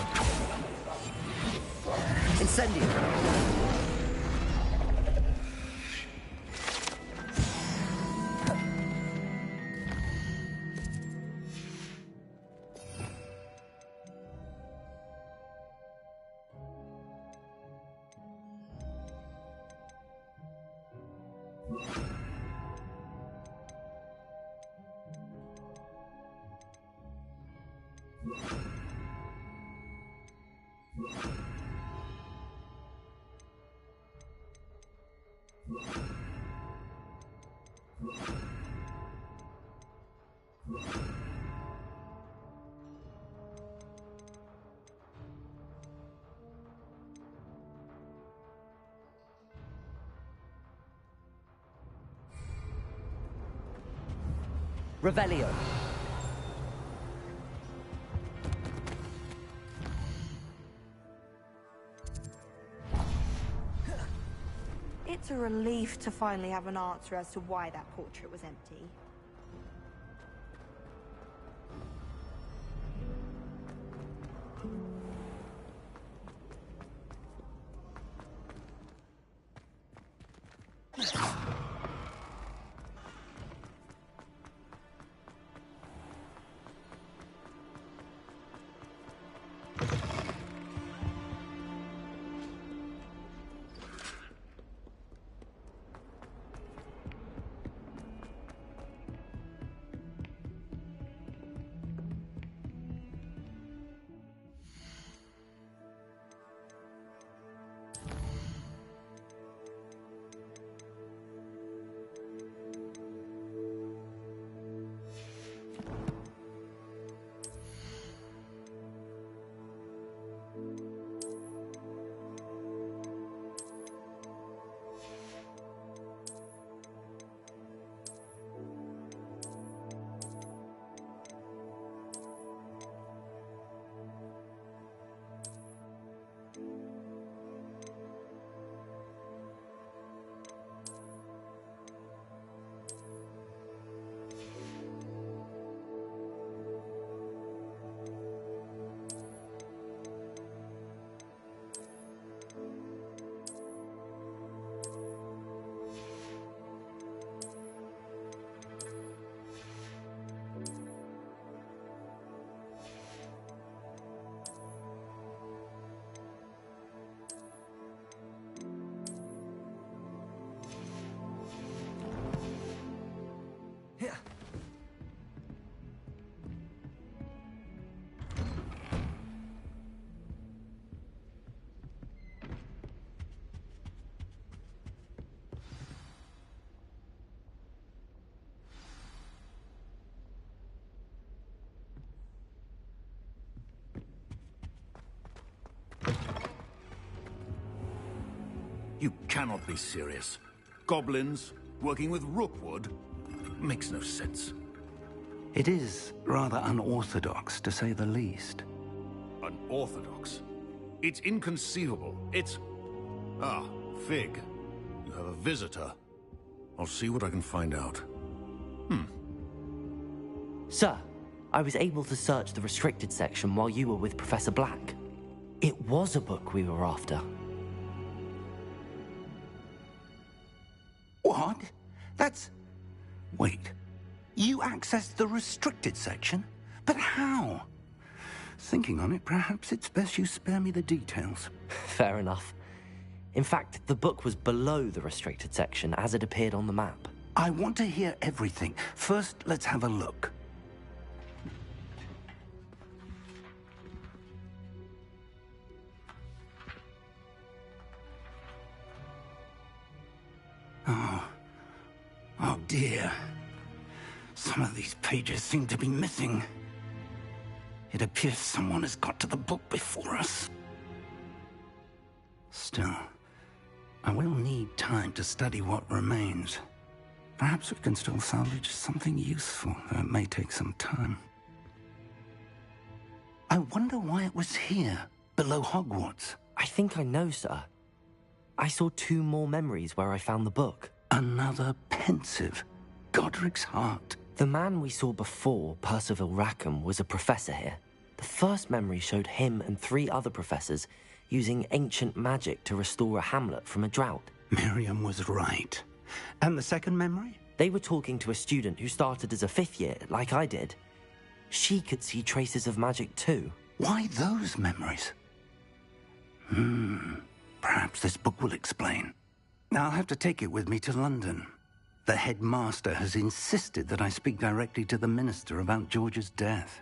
Incendio. Revelio. It's a relief to finally have an answer as to why that portrait was empty. You cannot be serious. Goblins working with Rookwood makes no sense. It is rather unorthodox, to say the least. Unorthodox? It's inconceivable. It's... Ah, Fig. You have a visitor. I'll see what I can find out. Sir, I was able to search the restricted section while you were with Professor Black. It was a book we were after. What? That's... Wait. You accessed the restricted section? But how? Thinking on it, perhaps it's best you spare me the details. Fair enough. In fact, the book was below the restricted section as it appeared on the map. I want to hear everything. First, let's have a look. Oh dear. Some of these pages seem to be missing. It appears someone has got to the book before us. Still, I will need time to study what remains. Perhaps we can still salvage something useful, though it may take some time. I wonder why it was here, below Hogwarts. I think I know, sir. I saw 2 more memories where I found the book. Another pensive. Godric's heart. The man we saw before, Percival Rackham, was a professor here. The first memory showed him and 3 other professors using ancient magic to restore a hamlet from a drought. Miriam was right. And the second memory? They were talking to a student who started as a 5th year, like I did. She could see traces of magic too. Why those memories? Perhaps this book will explain. I'll have to take it with me to London. The headmaster has insisted that I speak directly to the minister about George's death.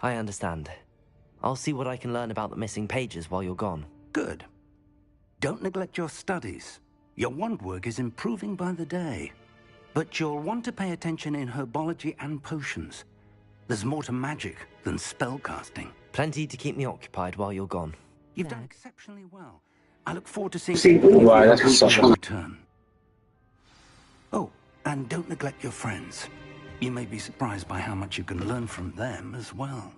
I understand. I'll see what I can learn about the missing pages while you're gone. Good. Don't neglect your studies. Your wand work is improving by the day. But you'll want to pay attention in herbology and potions. There's more to magic than spellcasting. Plenty to keep me occupied while you're gone. You've done exceptionally well. I look forward to seeing you Right, that's what's up. return. Oh, and don't neglect your friends. You may be surprised by how much you can learn from them as well.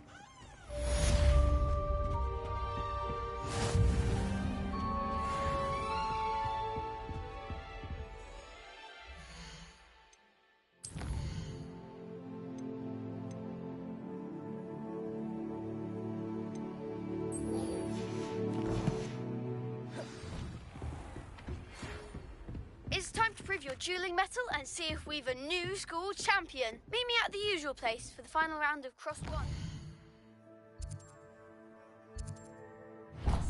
It's time to prove your dueling mettle and see if we've a new school champion. Meet me at the usual place for the final round of Cross 1.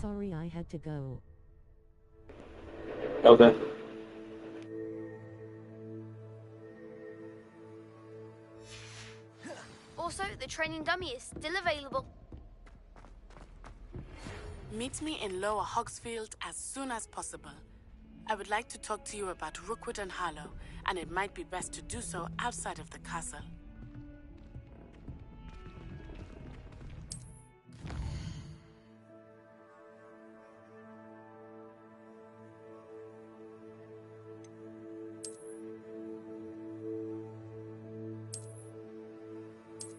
Sorry I had to go. Okay. Also, the training dummy is still available. Meet me in Lower Hogsfield as soon as possible. I would like to talk to you about Rookwood and Harlow, and it might be best to do so outside of the castle.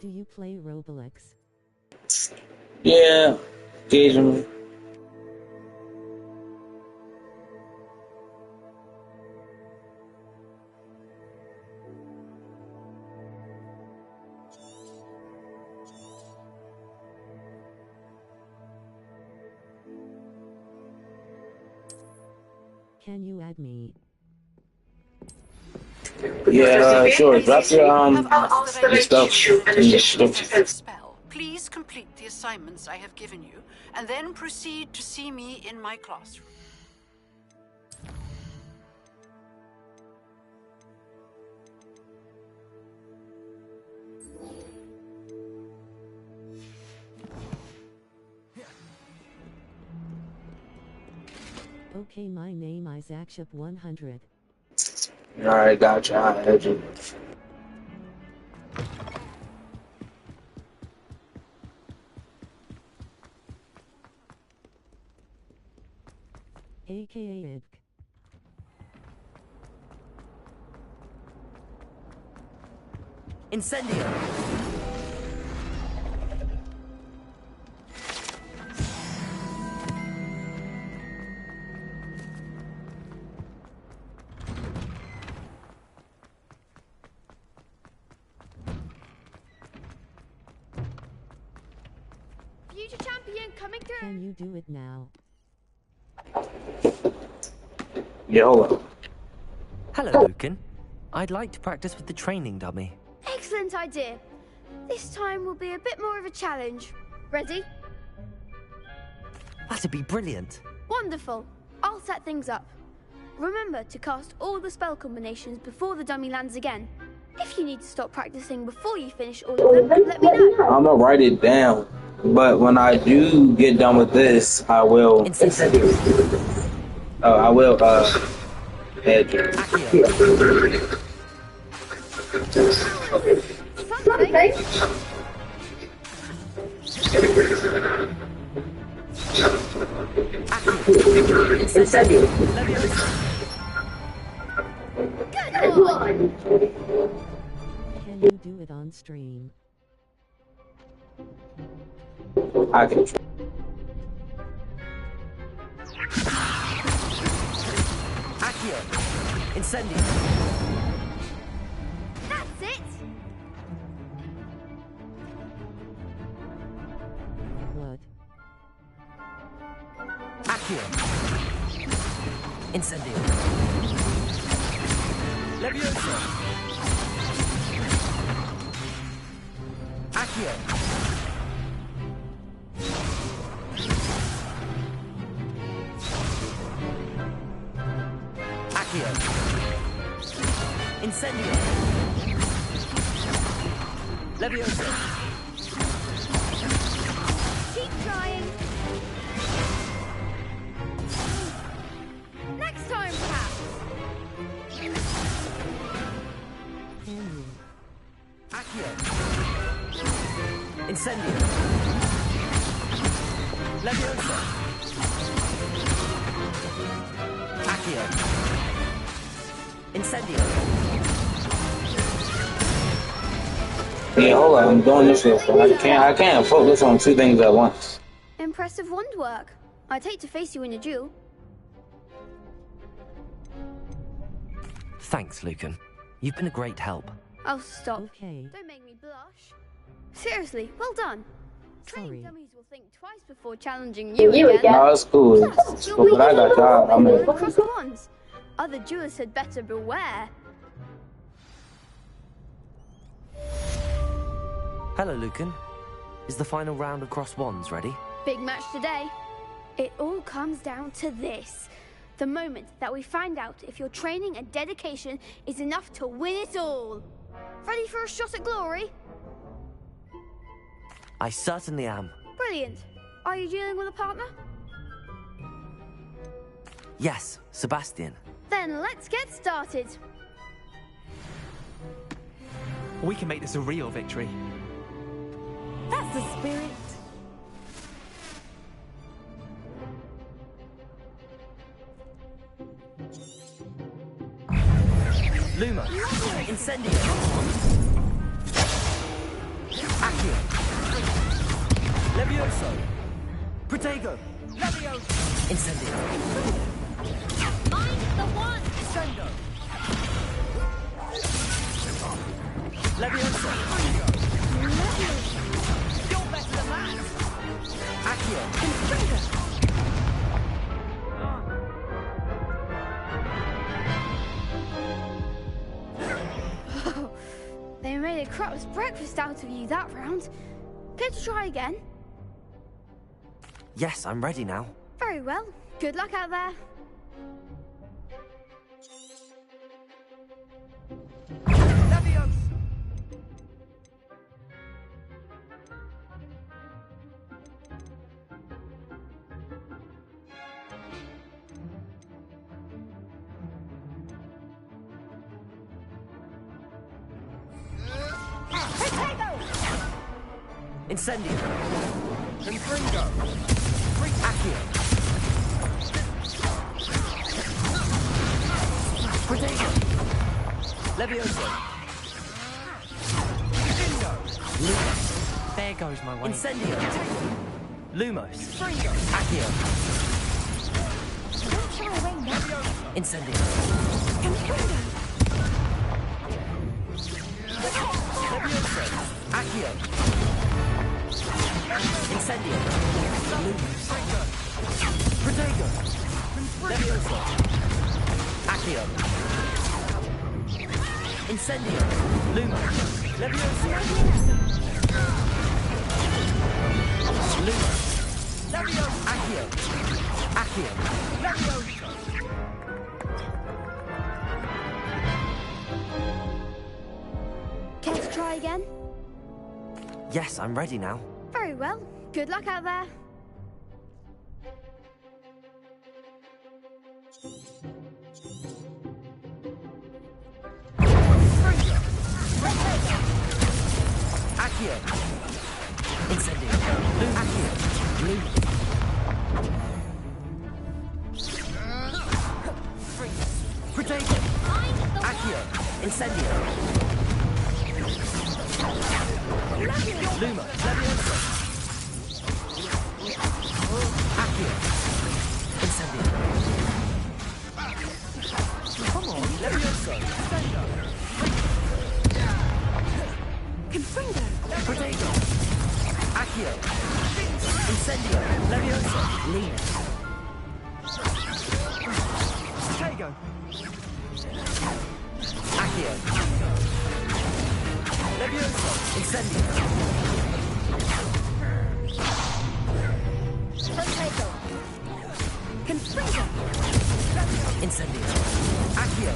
Do you play Roblox? Yeah, occasionally. Can you add me? Yeah, sure. Drop your stuff in the stuff. Spell. Please complete the assignments I have given you, and then proceed to see me in my classroom. Okay, my name is Akship 100. Alright, gotcha. I had you. AKA IDK. Incendio! Future champion coming through. Can you do it now? Yeah, hold on. Hello, Lucan. I'd like to practice with the training dummy. Excellent idea. This time will be a bit more of a challenge. Ready? That'd be brilliant. Wonderful. I'll set things up. Remember to cast all the spell combinations before the dummy lands again. If you need to stop practicing before you finish all of them, let me know. I'm gonna write it down. But when I do get done with this, I will. I will. Add you. Can you do it on stream? I can try. Accio! Incendio! That's it! What? Accio! Incendio! Leviosa! Accio! Accio! Incendio! Leviosa! Keep trying. Next time, perhaps. Can you? Accio! Incendio. Leviosa. Accio. Incendio. Yeah, hold on, I'm doing this real quick. I can't focus on two things at once. Impressive wand work. I'd hate to face you in a duel. Thanks, Lucan. You've been a great help. Oh, stop. Okay. Don't make me blush. Seriously, well done. Training dummies will think twice before challenging you again. No, it's cool. It's cool, but I got y'all. I'm in. Cross wands. Other duelists had better beware. Hello, Lucan. Is the final round across wands ready? Big match today. It all comes down to this. The moment that we find out if your training and dedication is enough to win it all. Ready for a shot at glory? I certainly am. Brilliant. Are you dealing with a partner? Yes, Sebastian. Then let's get started. We can make this a real victory. That's the spirit. Luma. Incendio. Accio. Levioso. Protego. Levioso. Incendio. Mind the one! Sendo. Levioso. You're better than that. Accio. They made a crap's breakfast out of you that round. Care to try again? Yes, I'm ready now. Very well. Good luck out there. Incendio. Confringo. Accio. Protego. Levioso. Lumos. There goes my way. Incendio. Lumos. Accio. Don't shy away now. Incendio. Levioso. Accio. Incendio. Lumos. Protego. Levioso. Accio. Incendio. Lumos. Levioso. Lumos. Levioso. Accio. Accio. Levioso. Care to try again? Yes, I'm ready now. Very well. Good luck out there. Accio. Incendio. Accio. Lumos. Protego. Accio. Incendio. Luma. Levioso. Accio. Incendio. Come on. Levioso. Confringo. Protego. Accio. Incendio. Levioso. Lina. Protego. Accio. Levioso. Incendio. Protego. Confringo. Incendio. Accio.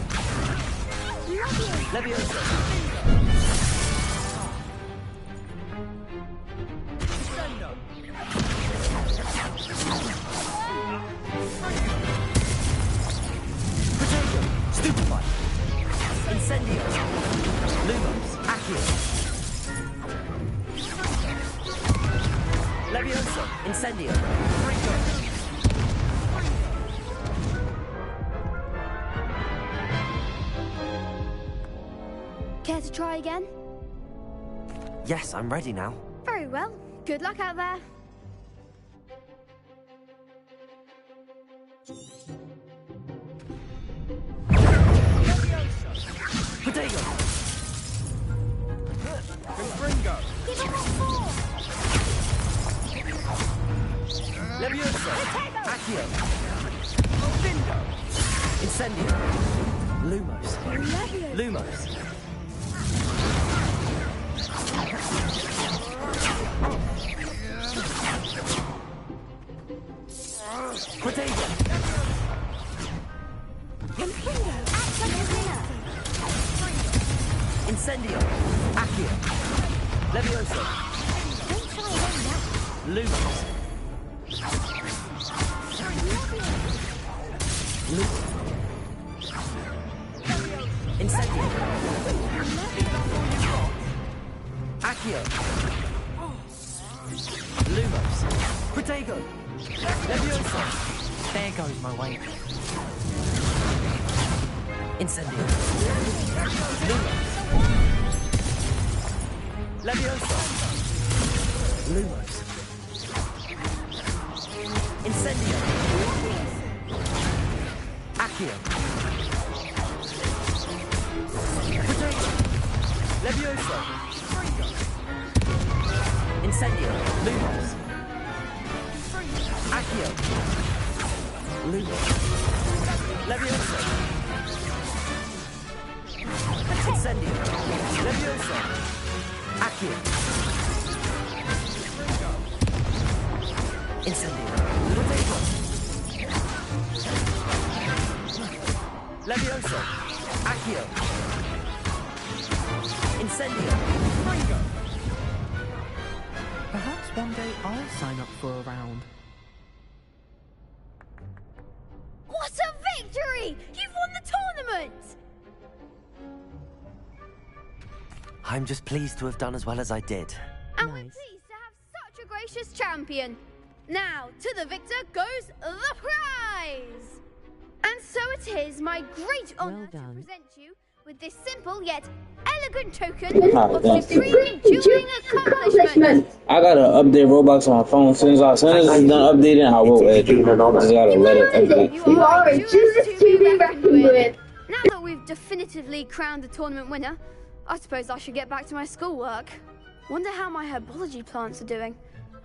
Levioso. Protego. Stupefy. Incendio. Lumos. Accio. Care to try again? Yes, I'm ready now. Very well. Good luck out there. Potato! Gringo! Levioso! Accio! Bingo! Incendio! Lumos! Lumos! Potato! Incendio! Accio! Levioso! Lumos! Incendio! Accio! Lumos! Protego! Levioso! There goes my weight. Incendio! Lumos! Levioso! Lumos! Incendio! Accio! Protego! Levioso! Incendio! Lumos! Accio! Lumos! Levioso! Incendio! Levioso! Accio! Incendio! Protego! Levioso! Accio! Incendio! Perhaps one day I'll sign up for a round. What a victory! You've won the tournament! I'm just pleased to have done as well as I did. And we're pleased to have such a gracious champion. Now, to the victor goes the prize! And so it is my great honor to present you with this simple yet elegant token of supreme dueling accomplishment. I gotta update Roblox on my phone. As soon as it's done updating, I will edit it. Just gotta let it update. You are a Judas to be reckoned with. Now that we've definitively crowned the tournament winner, I suppose I should get back to my schoolwork. Wonder how my herbology plants are doing.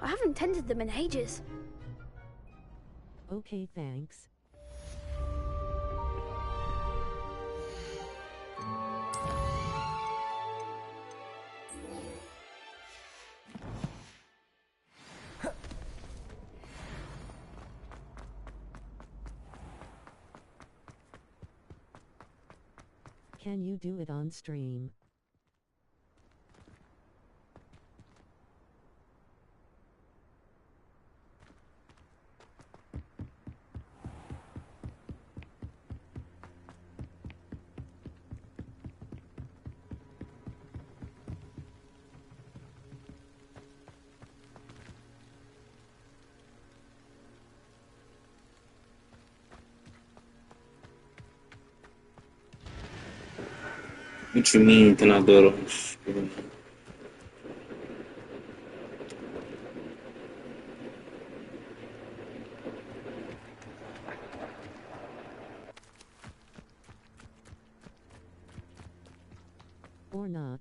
I haven't tended them in ages. Okay, thanks. Can you do it on stream? What you mean, can I do it on stream? Or not.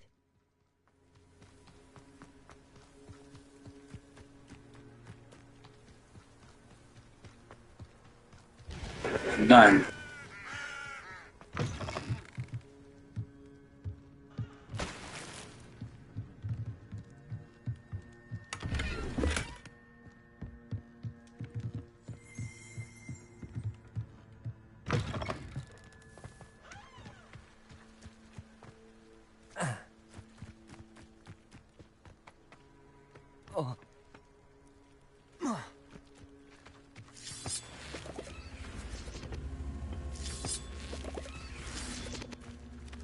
Done.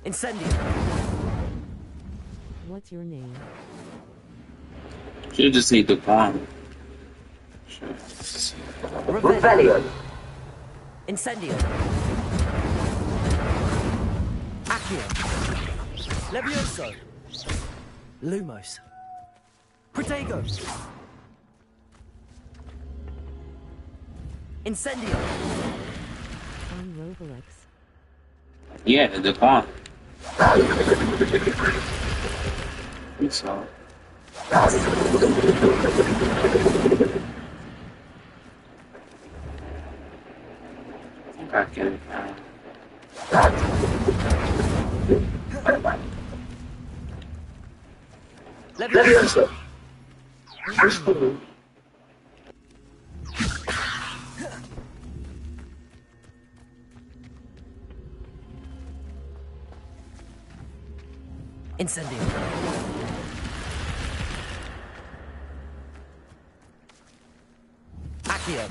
Incendio! What's your name? Should just say the palm. Revelio! Incendio! Accio! Levioso. Lumos. Protego. Incendio. On Roblex. Yeah, the pawn. So. I can. Levioso. Incendio. Accio.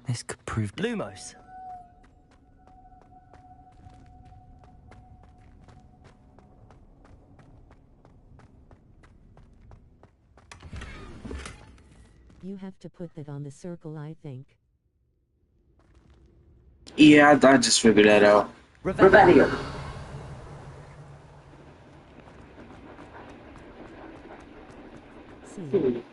This could prove Lumos. You have to put that on the circle, I think. Yeah, I just figured that out. Revelio. See.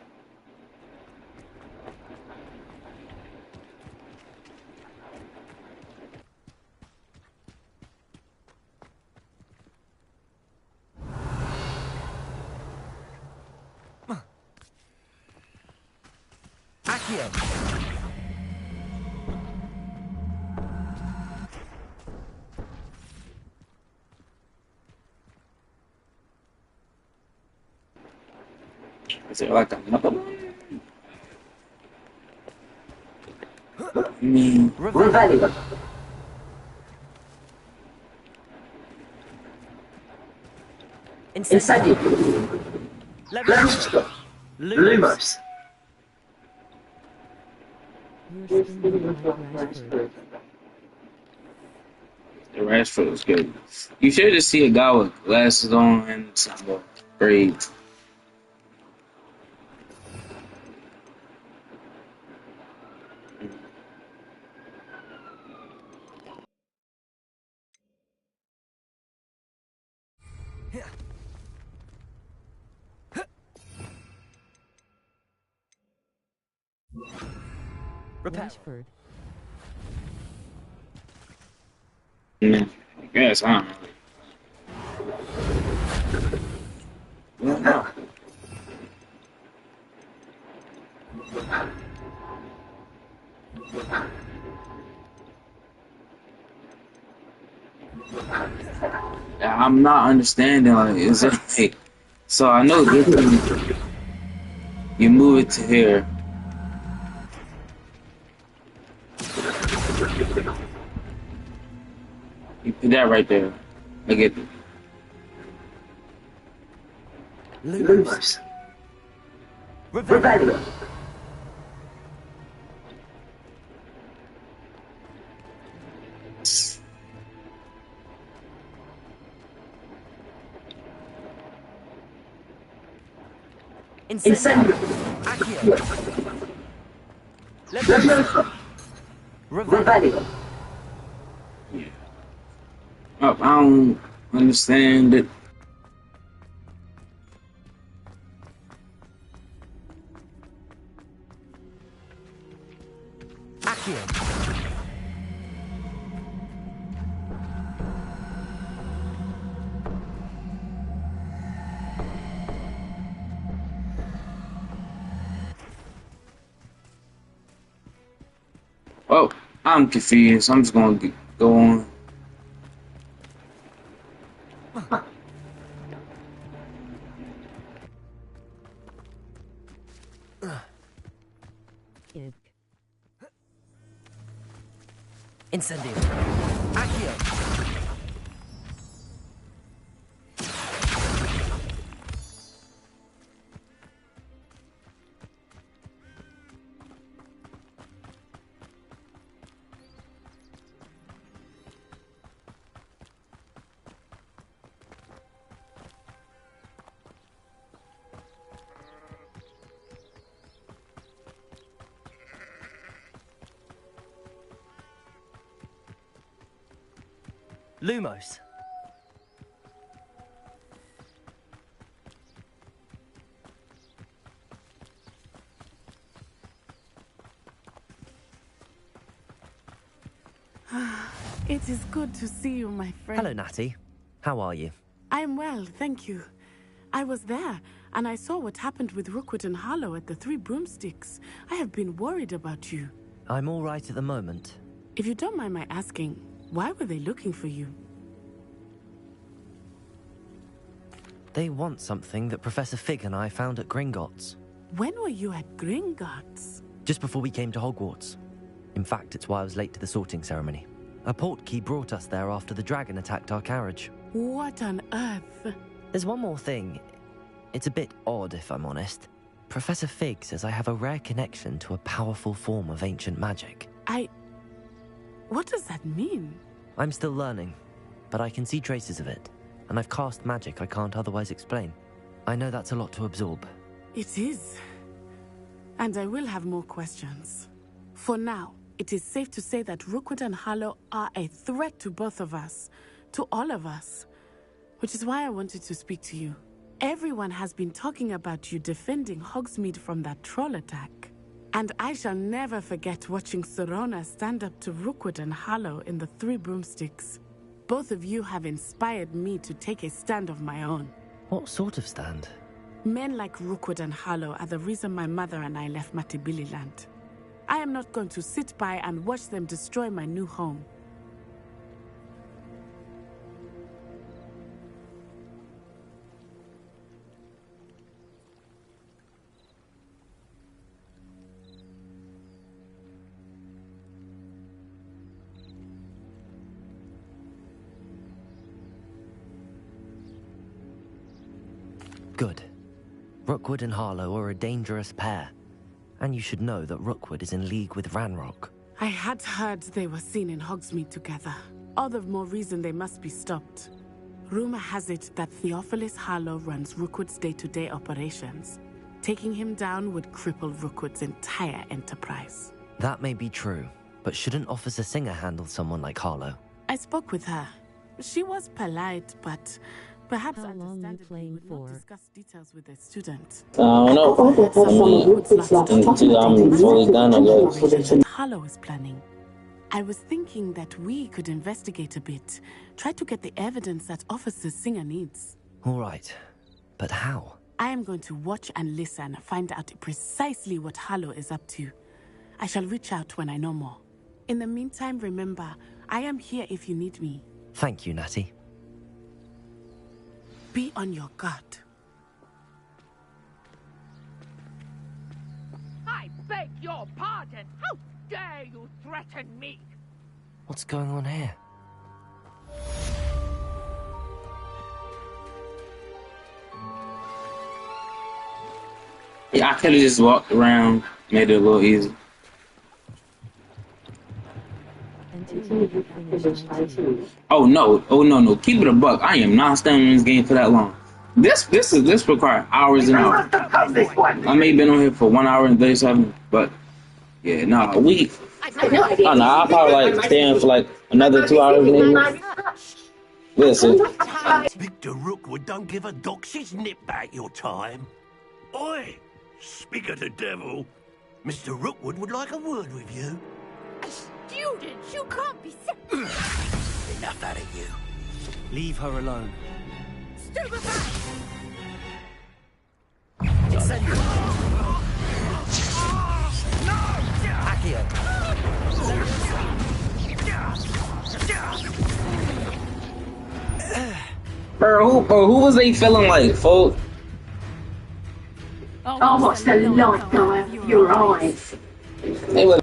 Accio. Is it like another one? I mean, Revelio. Incendio. Levioso. Lumos. You're spinning like Rashford. the Rashford was good. You should just see a guy with glasses on and some braids. Rashford. Yeah, I guess, I don't know. No. I'm not understanding. Like, is it like, so I know this one, you move it to here. You put that right there. I get it. Lumos. Revelio. Incendio. Accio. Levioso. Revelio. Yeah. Oh, I don't understand it. Accio. Oh, I'm confused. I'm just gonna go on. Incendio. Accio. Lumos. It is good to see you, my friend. Hello, Natty. How are you? I'm well, thank you. I was there, and I saw what happened with Rookwood and Harlow at the Three Broomsticks. I have been worried about you. I'm all right at the moment. If you don't mind my asking, why were they looking for you? They want something that Professor Fig and I found at Gringotts. When were you at Gringotts? Just before we came to Hogwarts. In fact, it's why I was late to the sorting ceremony. A portkey brought us there after the dragon attacked our carriage. What on earth? There's one more thing. It's a bit odd, if I'm honest. Professor Fig says I have a rare connection to a powerful form of ancient magic. What does that mean? I'm still learning, but I can see traces of it, and I've cast magic I can't otherwise explain. I know that's a lot to absorb. It is. And I will have more questions. For now, it is safe to say that Rookwood and Harlow are a threat to both of us, to all of us, which is why I wanted to speak to you. Everyone has been talking about you defending Hogsmeade from that troll attack. And I shall never forget watching Serona stand up to Rookwood and Harlow in the Three Broomsticks. Both of you have inspired me to take a stand of my own. What sort of stand? Men like Rookwood and Harlow are the reason my mother and I left Matibili Land. I am not going to sit by and watch them destroy my new home. Good. Rookwood and Harlow are a dangerous pair. And you should know that Rookwood is in league with Ranrock. I had heard they were seen in Hogsmeade together. All the more reason they must be stopped. Rumor has it that Theophilus Harlow runs Rookwood's day-to-day operations. Taking him down would cripple Rookwood's entire enterprise. That may be true, but shouldn't Officer Singer handle someone like Harlow? I spoke with her. She was polite, but perhaps understandably would not discuss details with a student. I don't know. Until I'm fully done, I guess. Harlow is planning. I was thinking that we could investigate a bit. Try to get the evidence that Officer Singer needs. All right, but how? I am going to watch and listen, find out precisely what Harlow is up to. I shall reach out when I know more. In the meantime, remember, I am here if you need me. Thank you, Natty. Be on your guard. I beg your pardon. How dare you threaten me? What's going on here? Yeah, I could have just walked around, made it a little easy. Oh no! Keep it a buck. I am not staying in this game for that long. This requires hours and hours. I may have been on here for 1 hour and 37, but yeah, no, a week. I don't know. I'll probably like stay in for like another 2 hours maybe. Listen. Victor Rookwood don't give a doxy's nip back your time. Oi! Speak of the devil. Mr. Rookwood would like a word with you. Students, you can't be Enough out of you. Leave her alone. stupefying. Bro, who was they feeling like, folks? Oh, what's the light of your eyes? They were.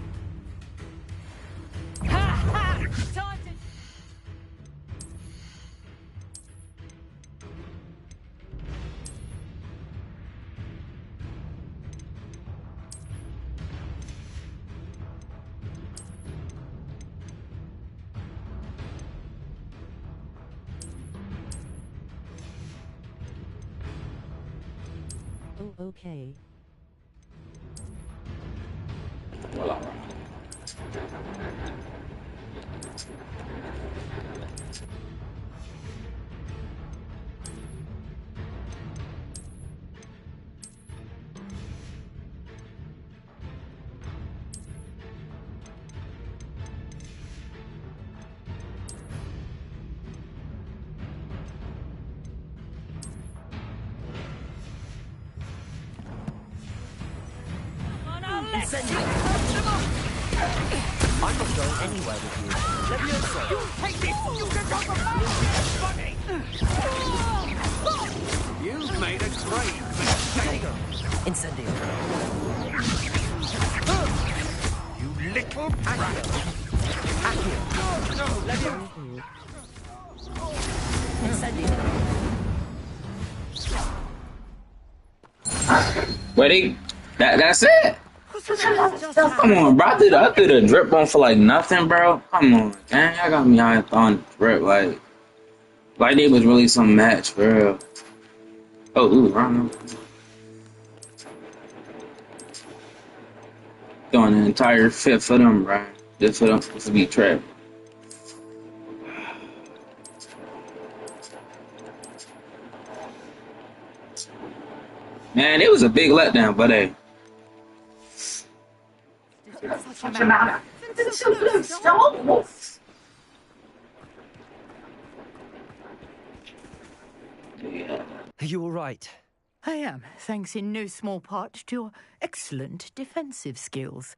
Oh, okay. Well, all right. I'm not going anywhere with you. Let me also. You take this! You can go for money! You've made a grave mistake. Incendio. You little brat. Accio. No, let me. Incendio. Wait, that's it? Come on, bro. I threw the drip on for like nothing, bro. Come on, dang, I got me hyped on drip like they was really some match, bro. Oh, ooh, wrong. Doing an entire fit for them, bro. Just for them to be trapped. Man, it was a big letdown, but hey. Such a matter. It's so close to Hogwarts. Are you all right? I am, thanks in no small part to your excellent defensive skills.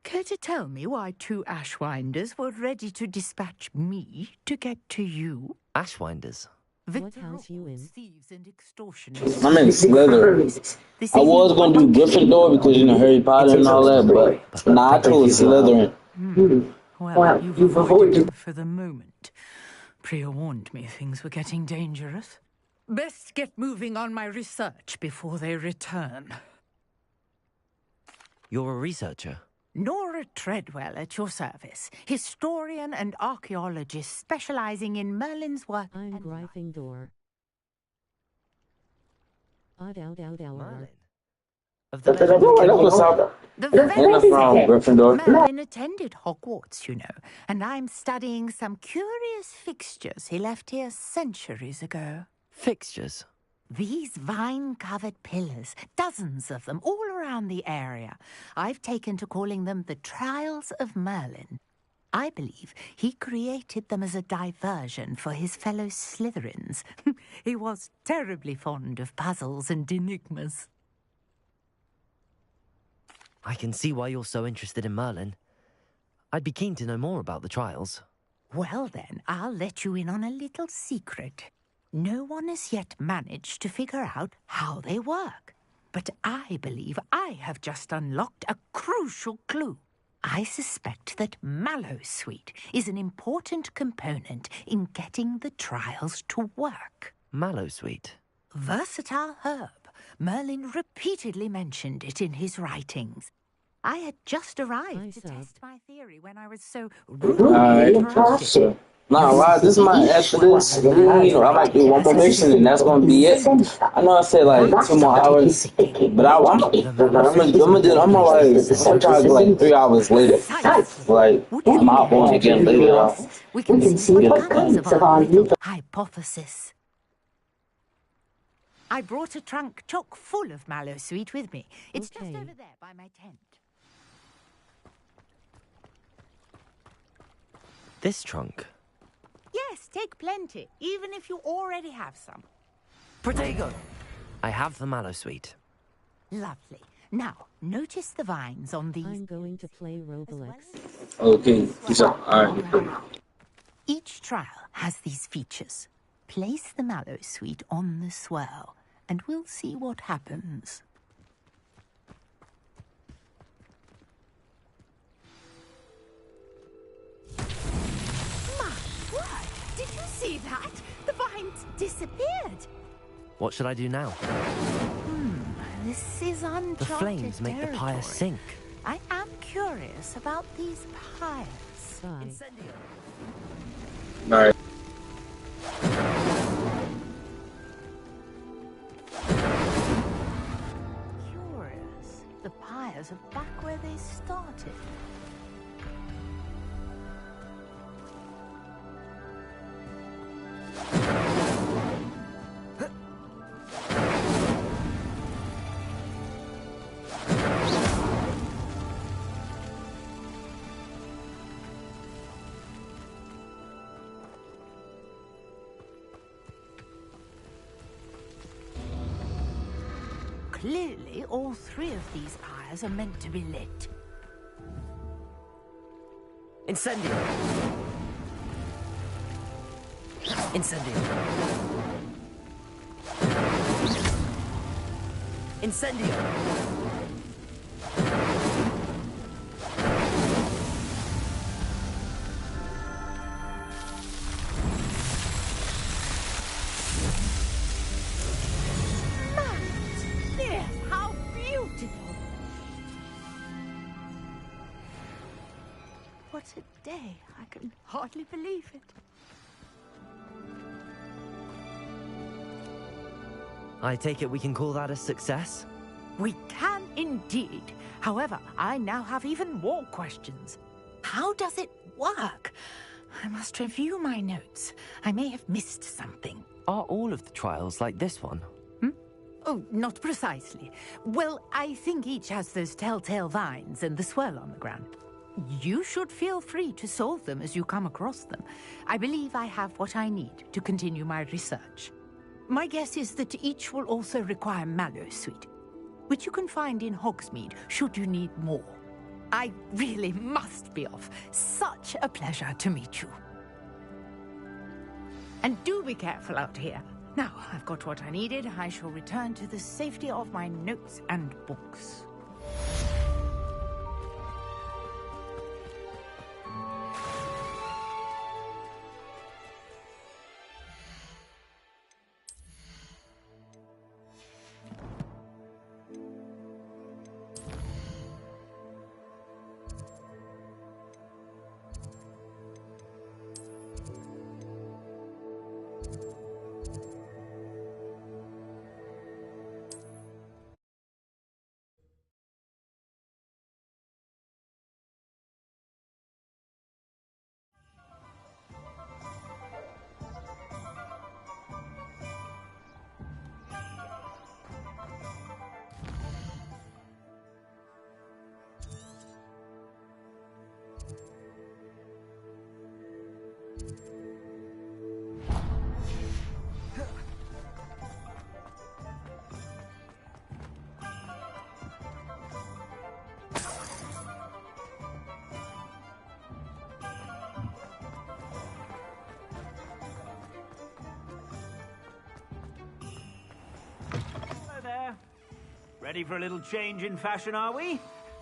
Care to tell me why 2 Ashwinders were ready to dispatch me to get to you? Ashwinders? What house you in? Thieves and extortioners. I'm in Slytherin. I was gonna do Gryffindor because you know Harry Potter and all that, but nah, I chose Slytherin. Well, you've avoided them for the moment. Priya warned me things were getting dangerous. Best get moving on my research before they return. You're a researcher? Nora Treadwell at your service, historian and archaeologist specializing in Merlin's work. I'm Gryffindor. Merlin? Of The Merlin attended Hogwarts, you know, and I'm studying some curious fixtures he left here centuries ago. Fixtures? These vine-covered pillars, dozens of them, all around the area. I've taken to calling them the Trials of Merlin. I believe he created them as a diversion for his fellow Slytherins. He was terribly fond of puzzles and enigmas. I can see why you're so interested in Merlin. I'd be keen to know more about the trials. Well then, I'll let you in on a little secret. No one has yet managed to figure out how they work. But I believe I have just unlocked a crucial clue. I suspect that Mallowsweet is an important component in getting the trials to work. Mallowsweet? Versatile herb. Merlin repeatedly mentioned it in his writings. I had just arrived to test my theory when I was so rudely interrupted. Nah, right, this is my after this. You know, I might do one more mission and that's gonna be it. I know I said like 2 more hours, but I'm gonna try to do like 3 hours later. Like, I'm out on again later. We can see what comes of our little hypothesis. I brought a trunk chock full of Mallowsweet with me. It's just over there by my tent. This trunk? Yes, take plenty, even if you already have some. Protego! I have the Mallowsweet. Lovely. Now, notice the vines on these... I'm going to play Roblox. Okay, alright. Each trial has these features. Place the Mallowsweet on the swirl, and we'll see what happens. Did you see that? The vines disappeared. What should I do now? This is uncharted The flames make the pyre sink. I am curious about these pyres. Alright. Curious. The pyres are back where they started. Clearly, all 3 of these pyres are meant to be lit. Incendio! Incendio! Incendio! How beautiful! What a day. I can hardly believe it. I take it we can call that a success? We can indeed. However, I now have even more questions. How does it work? I must review my notes. I may have missed something. Are all of the trials like this one? Oh, not precisely. Well, I think each has those telltale vines and the swirl on the ground. You should feel free to solve them as you come across them. I believe I have what I need to continue my research. My guess is that each will also require mallow sweet, which you can find in Hogsmeade should you need more. I really must be off. Such a pleasure to meet you. And do be careful out here. Now, I've got what I needed. I shall return to the safety of my notes and books. Ready for a little change in fashion, are we?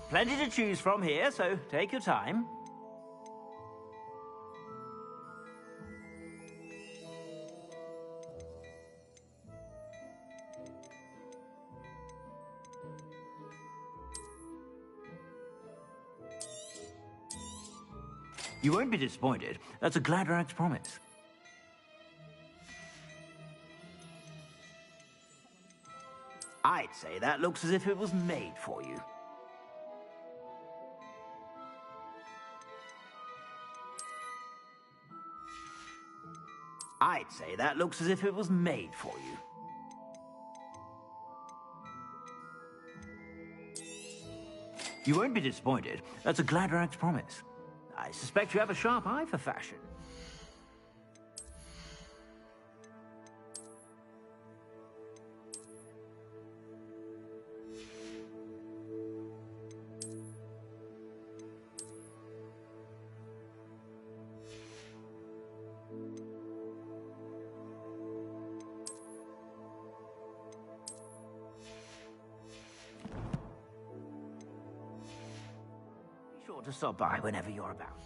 Plenty to choose from here, so take your time. You won't be disappointed. That's a Gladrax promise. I'd say that looks as if it was made for you. I'd say that looks as if it was made for you. You won't be disappointed. That's a Gladrax promise. I suspect you have a sharp eye for fashion. Be sure to stop by whenever you're about.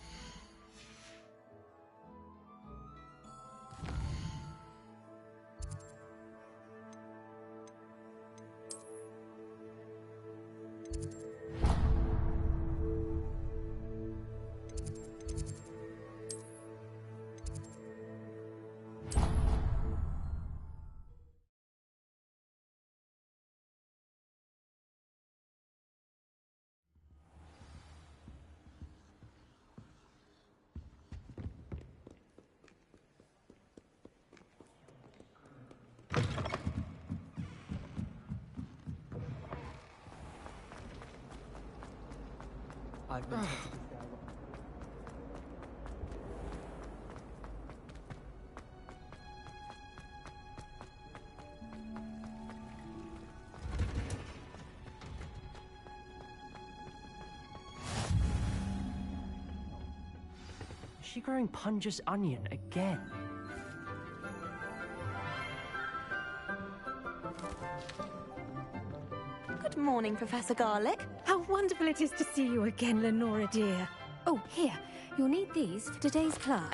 I've been tempted to stay. she growing Punja's onion again? Good morning, Professor Garlick. How wonderful it is to see you again, Lenora dear. Oh, here. You'll need these for today's class.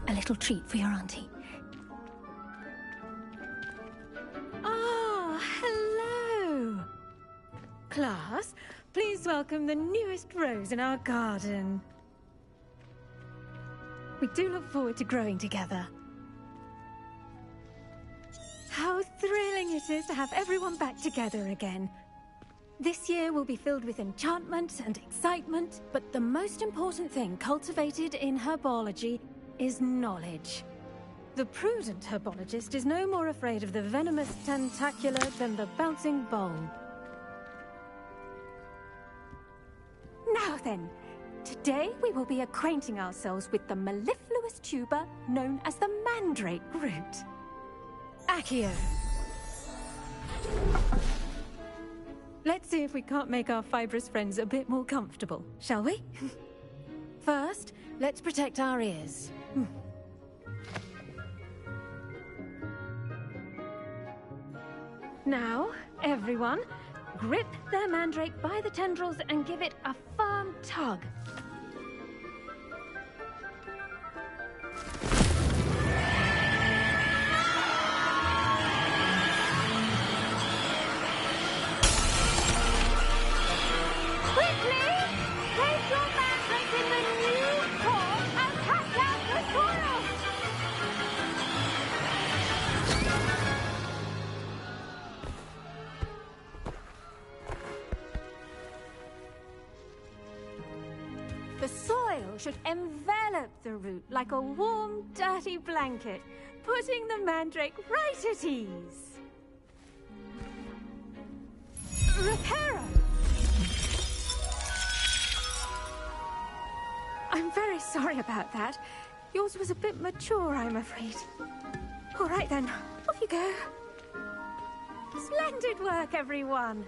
A little treat for your auntie. Ah, hello. Class, please welcome the newest rose in our garden. We do look forward to growing together. How thrilling it is to have everyone back together again. This year will be filled with enchantment and excitement, but the most important thing cultivated in herbology is knowledge. The prudent herbologist is no more afraid of the venomous tentacular than the bouncing bulb. Now then, today we will be acquainting ourselves with the mellifluous tuber known as the mandrake root. Accio. Let's see if we can't make our fibrous friends a bit more comfortable, shall we? First, let's protect our ears. Now, everyone, grip their mandrake by the tendrils and give it a firm tug. The soil should envelop the root like a warm, dirty blanket, putting the mandrake right at ease. Reparo! I'm very sorry about that. Yours was a bit mature, I'm afraid. All right then, off you go. Splendid work, everyone.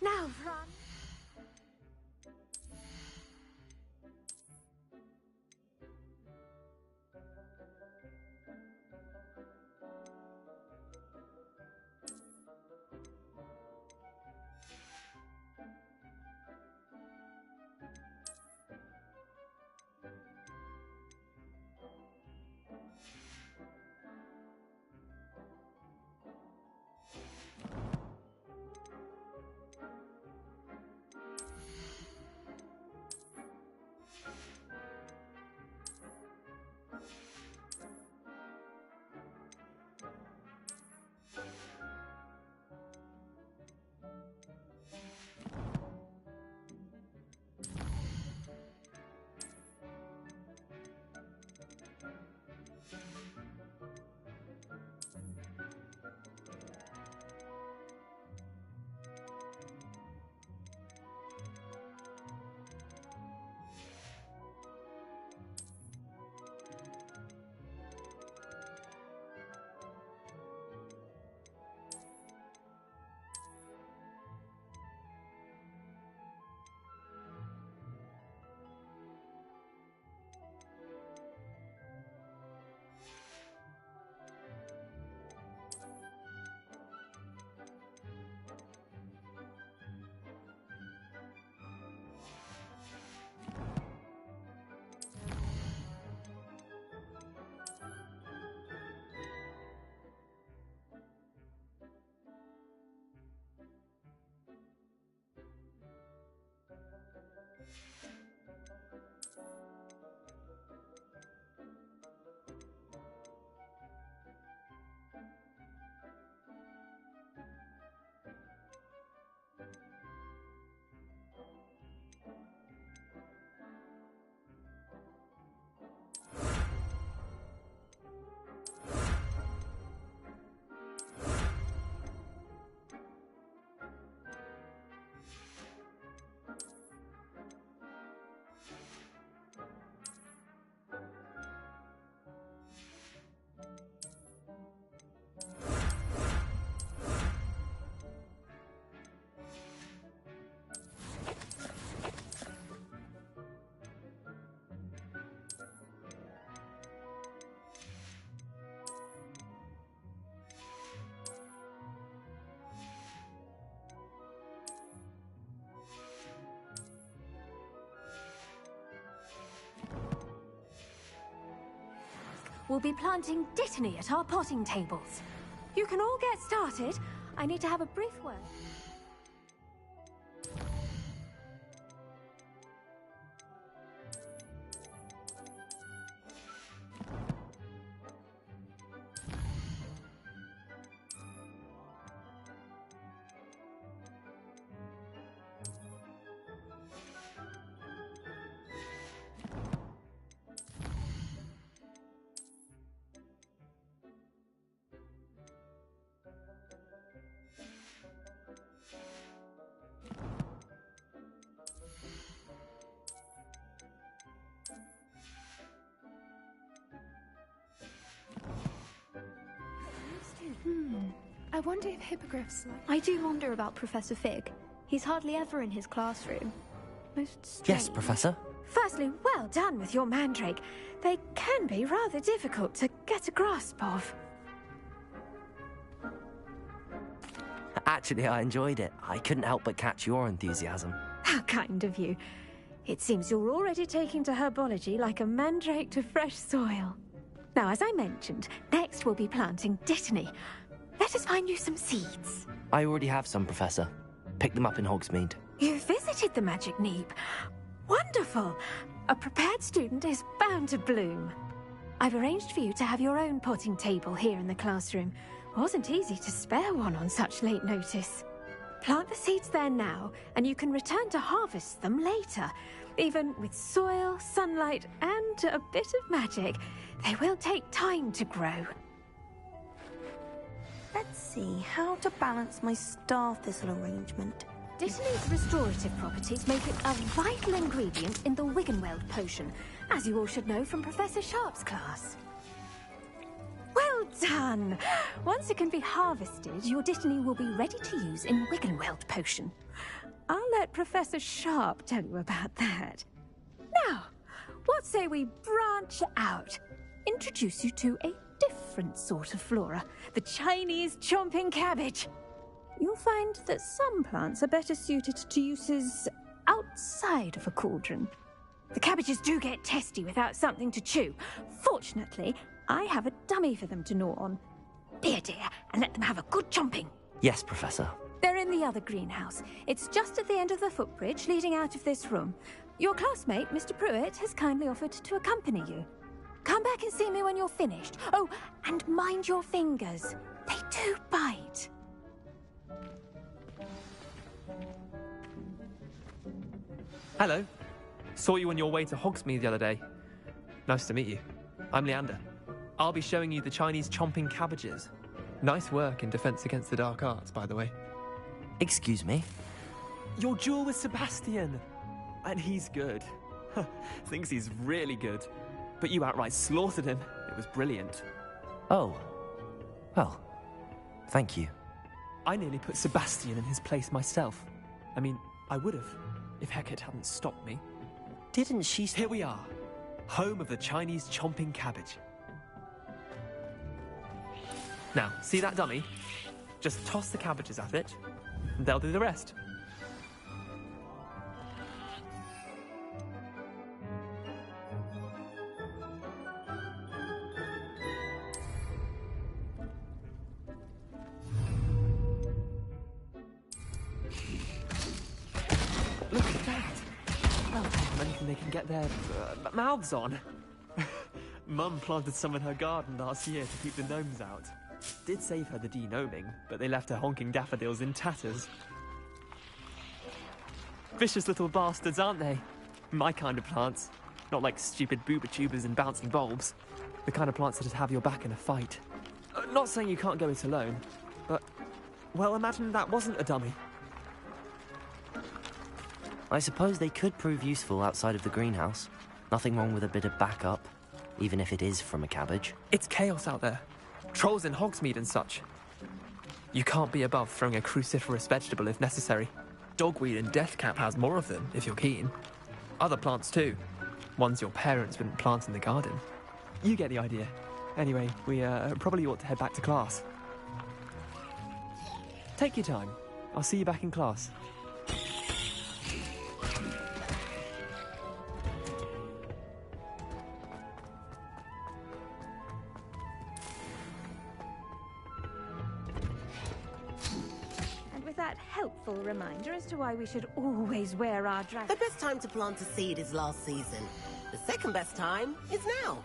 Now run. we'll be planting Dittany at our potting tables. You can all get started. I need to have a brief word. I wonder if hippogriffs like... I do wonder about Professor Fig. He's hardly ever in his classroom. Most strange. Yes, Professor? Firstly, well done with your mandrake. They can be rather difficult to get a grasp of. Actually, I enjoyed it. I couldn't help but catch your enthusiasm. How kind of you. It seems you're already taking to herbology like a mandrake to fresh soil. Now, as I mentioned, next we'll be planting Dittany. Let us find you some seeds. I already have some, Professor. Picked them up in Hogsmeade. You visited the Magic Neep. Wonderful. A prepared student is bound to bloom. I've arranged for you to have your own potting table here in the classroom. Wasn't easy to spare one on such late notice. Plant the seeds there now, and you can return to harvest them later. Even with soil, sunlight, and a bit of magic, they will take time to grow. Let's see how to balance my star thistle arrangement. Dittany's restorative properties make it a vital ingredient in the Wiggenweld potion, as you all should know from Professor Sharp's class. Well done! Once it can be harvested, your Dittany will be ready to use in Wiggenweld potion. I'll let Professor Sharp tell you about that. Now, what say we branch out? Introduce you to a different sort of flora, the Chinese chomping cabbage. You'll find that some plants are better suited to uses outside of a cauldron. The cabbages do get testy without something to chew. Fortunately, I have a dummy for them to gnaw on. Be a dear and let them have a good chomping. Yes, Professor. They're in the other greenhouse. It's just at the end of the footbridge leading out of this room. Your classmate, Mr. Pruitt, has kindly offered to accompany you. Come back and see me when you're finished. Oh, and mind your fingers. They do bite. Hello. Saw you on your way to Hogsmeade the other day. Nice to meet you. I'm Leander. I'll be showing you the Chinese chomping cabbages. Nice work in Defense Against the Dark Arts, by the way. Excuse me? Your duel with Sebastian. And he's good. Thinks he's really good. But you outright slaughtered him. It was brilliant. Oh. Well, thank you. I nearly put Sebastian in his place myself. I mean, I would have, if Hecate hadn't stopped me. Didn't she... Here we are. Home of the Chinese chomping cabbage. Now, see that dummy? Just toss the cabbages at it, and they'll do the rest. Look at that! Well, anything they can get their mouths on. Mum planted some in her garden last year to keep the gnomes out. Did save her the de-gnoming, but they left her honking daffodils in tatters. Vicious little bastards, aren't they? My kind of plants. Not like stupid booba tubers and bouncing bulbs. The kind of plants that just have your back in a fight. Not saying you can't go it alone, but... well, imagine that wasn't a dummy. I suppose they could prove useful outside of the greenhouse. Nothing wrong with a bit of backup, even if it is from a cabbage. It's chaos out there. Trolls in Hogsmeade and such. You can't be above throwing a cruciferous vegetable if necessary. Dogweed and deathcap has more of them, if you're keen. Other plants too. Ones your parents wouldn't plant in the garden. You get the idea. Anyway, we probably ought to head back to class. Take your time. I'll see you back in class. that helpful reminder as to why we should always wear our dress. The best time to plant a seed is last season. The second best time is now.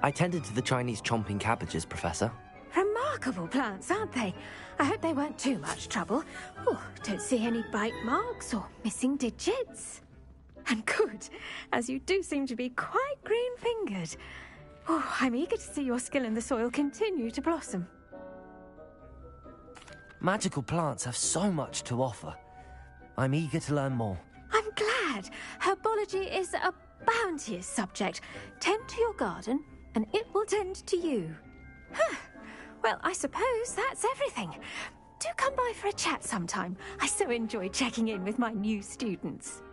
I tended to the Chinese chomping cabbages, Professor. Remarkable plants, aren't they? I hope they weren't too much trouble. Oh, don't see any bite marks or missing digits. And good, as you do seem to be quite green-fingered. Oh, I'm eager to see your skill in the soil continue to blossom. Magical plants have so much to offer. I'm eager to learn more. I'm glad. Herbology is a bounteous subject. Tend to your garden, and it will tend to you. Huh. Well, I suppose that's everything. Do come by for a chat sometime. I so enjoy checking in with my new students.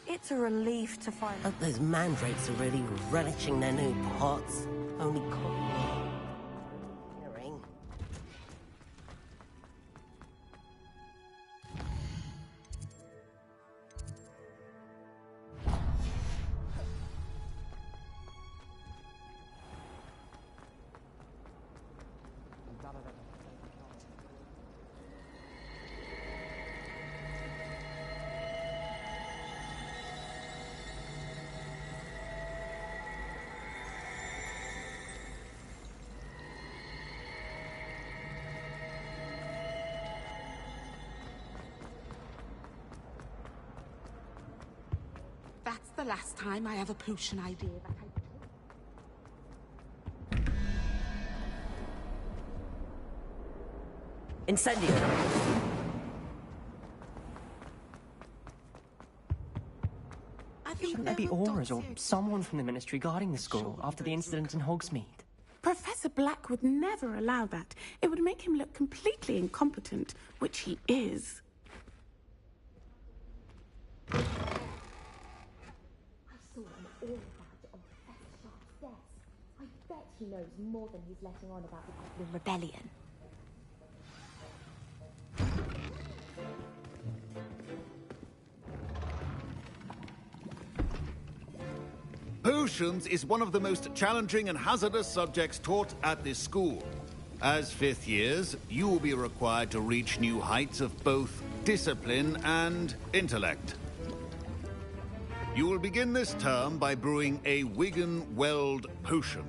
It's a relief to find out those mandrakes are really relishing their new pots. Only hearing. That's the last time I have a potion idea that Incendio. Shouldn't there be auras or someone from the Ministry guarding the school after the incident in Hogsmeade? Professor Black would never allow that. It would make him look completely incompetent, which he is. I saw an all about on Professor Sharp's desk. I bet he knows more than he's letting on about the rebellion. Potions is one of the most challenging and hazardous subjects taught at this school. As fifth years, you will be required to reach new heights of both discipline and intellect. You will begin this term by brewing a Wigan-Weld potion.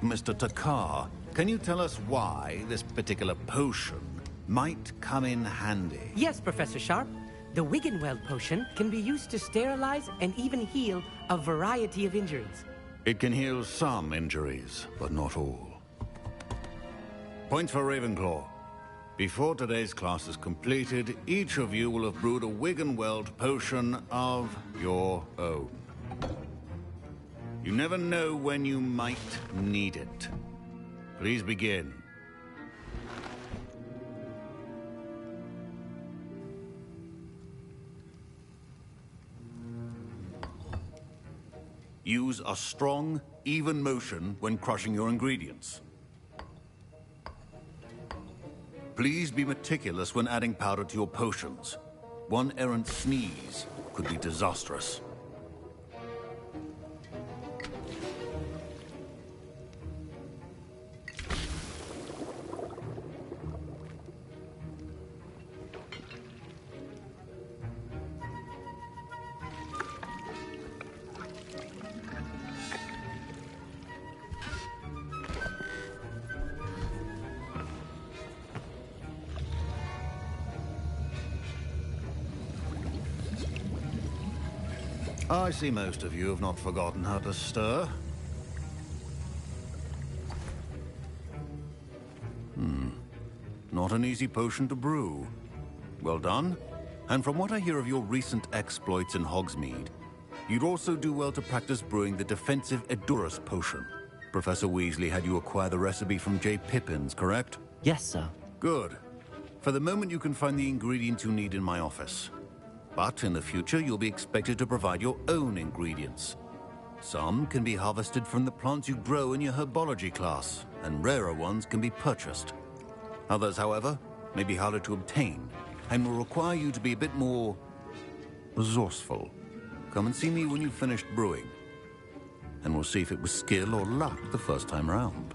Mr. Takar, can you tell us why this particular potion might come in handy? Yes, Professor Sharp. The Wigan-Weld potion can be used to sterilize and even heal a variety of injuries. It can heal some injuries, but not all. Points for Ravenclaw. Before today's class is completed, each of you will have brewed a Wigan-Weld potion of your own. You never know when you might need it. Please begin. Use a strong, even motion when crushing your ingredients. Please be meticulous when adding powder to your potions. One errant sneeze could be disastrous. I see most of you have not forgotten how to stir. Not an easy potion to brew. Well done. And from what I hear of your recent exploits in Hogsmeade, You'd also do well to practice brewing the defensive Edurus potion. Professor Weasley had you acquire the recipe from J. Pippin's, correct? Yes, sir. Good. For the moment, you can find the ingredients you need in my office. But in the future, you'll be expected to provide your own ingredients. Some can be harvested from the plants you grow in your herbology class, and rarer ones can be purchased. Others, however, may be harder to obtain, and will require you to be a bit more resourceful. Come and see me when you've finished brewing, and we'll see if it was skill or luck the first time round.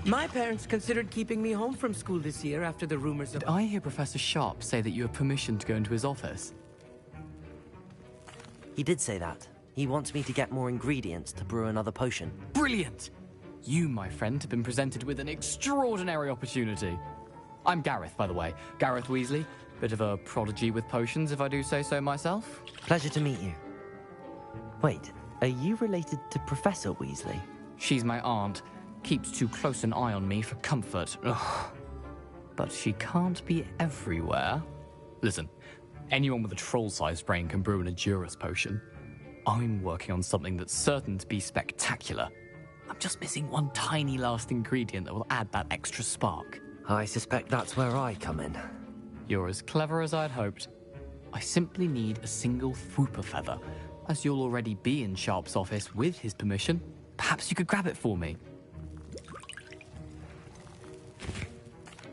My parents considered keeping me home from school this year after the rumors of... Did I hear Professor Sharp say that you have permission to go into his office? He did say that. He wants me to get more ingredients to brew another potion. Brilliant! You, my friend, have been presented with an extraordinary opportunity. I'm Gareth, by the way. Gareth Weasley. Bit of a prodigy with potions, if I do say so myself. Pleasure to meet you. Wait, are you related to Professor Weasley? She's my aunt. Keeps too close an eye on me for comfort. Ugh. But she can't be everywhere. Listen, anyone with a troll-sized brain can brew an Edurus potion. I'm working on something that's certain to be spectacular. I'm just missing one tiny last ingredient that will add that extra spark. I suspect that's where I come in. You're as clever as I'd hoped. I simply need a single Fwooper feather. As you'll already be in Sharp's office with his permission, perhaps you could grab it for me.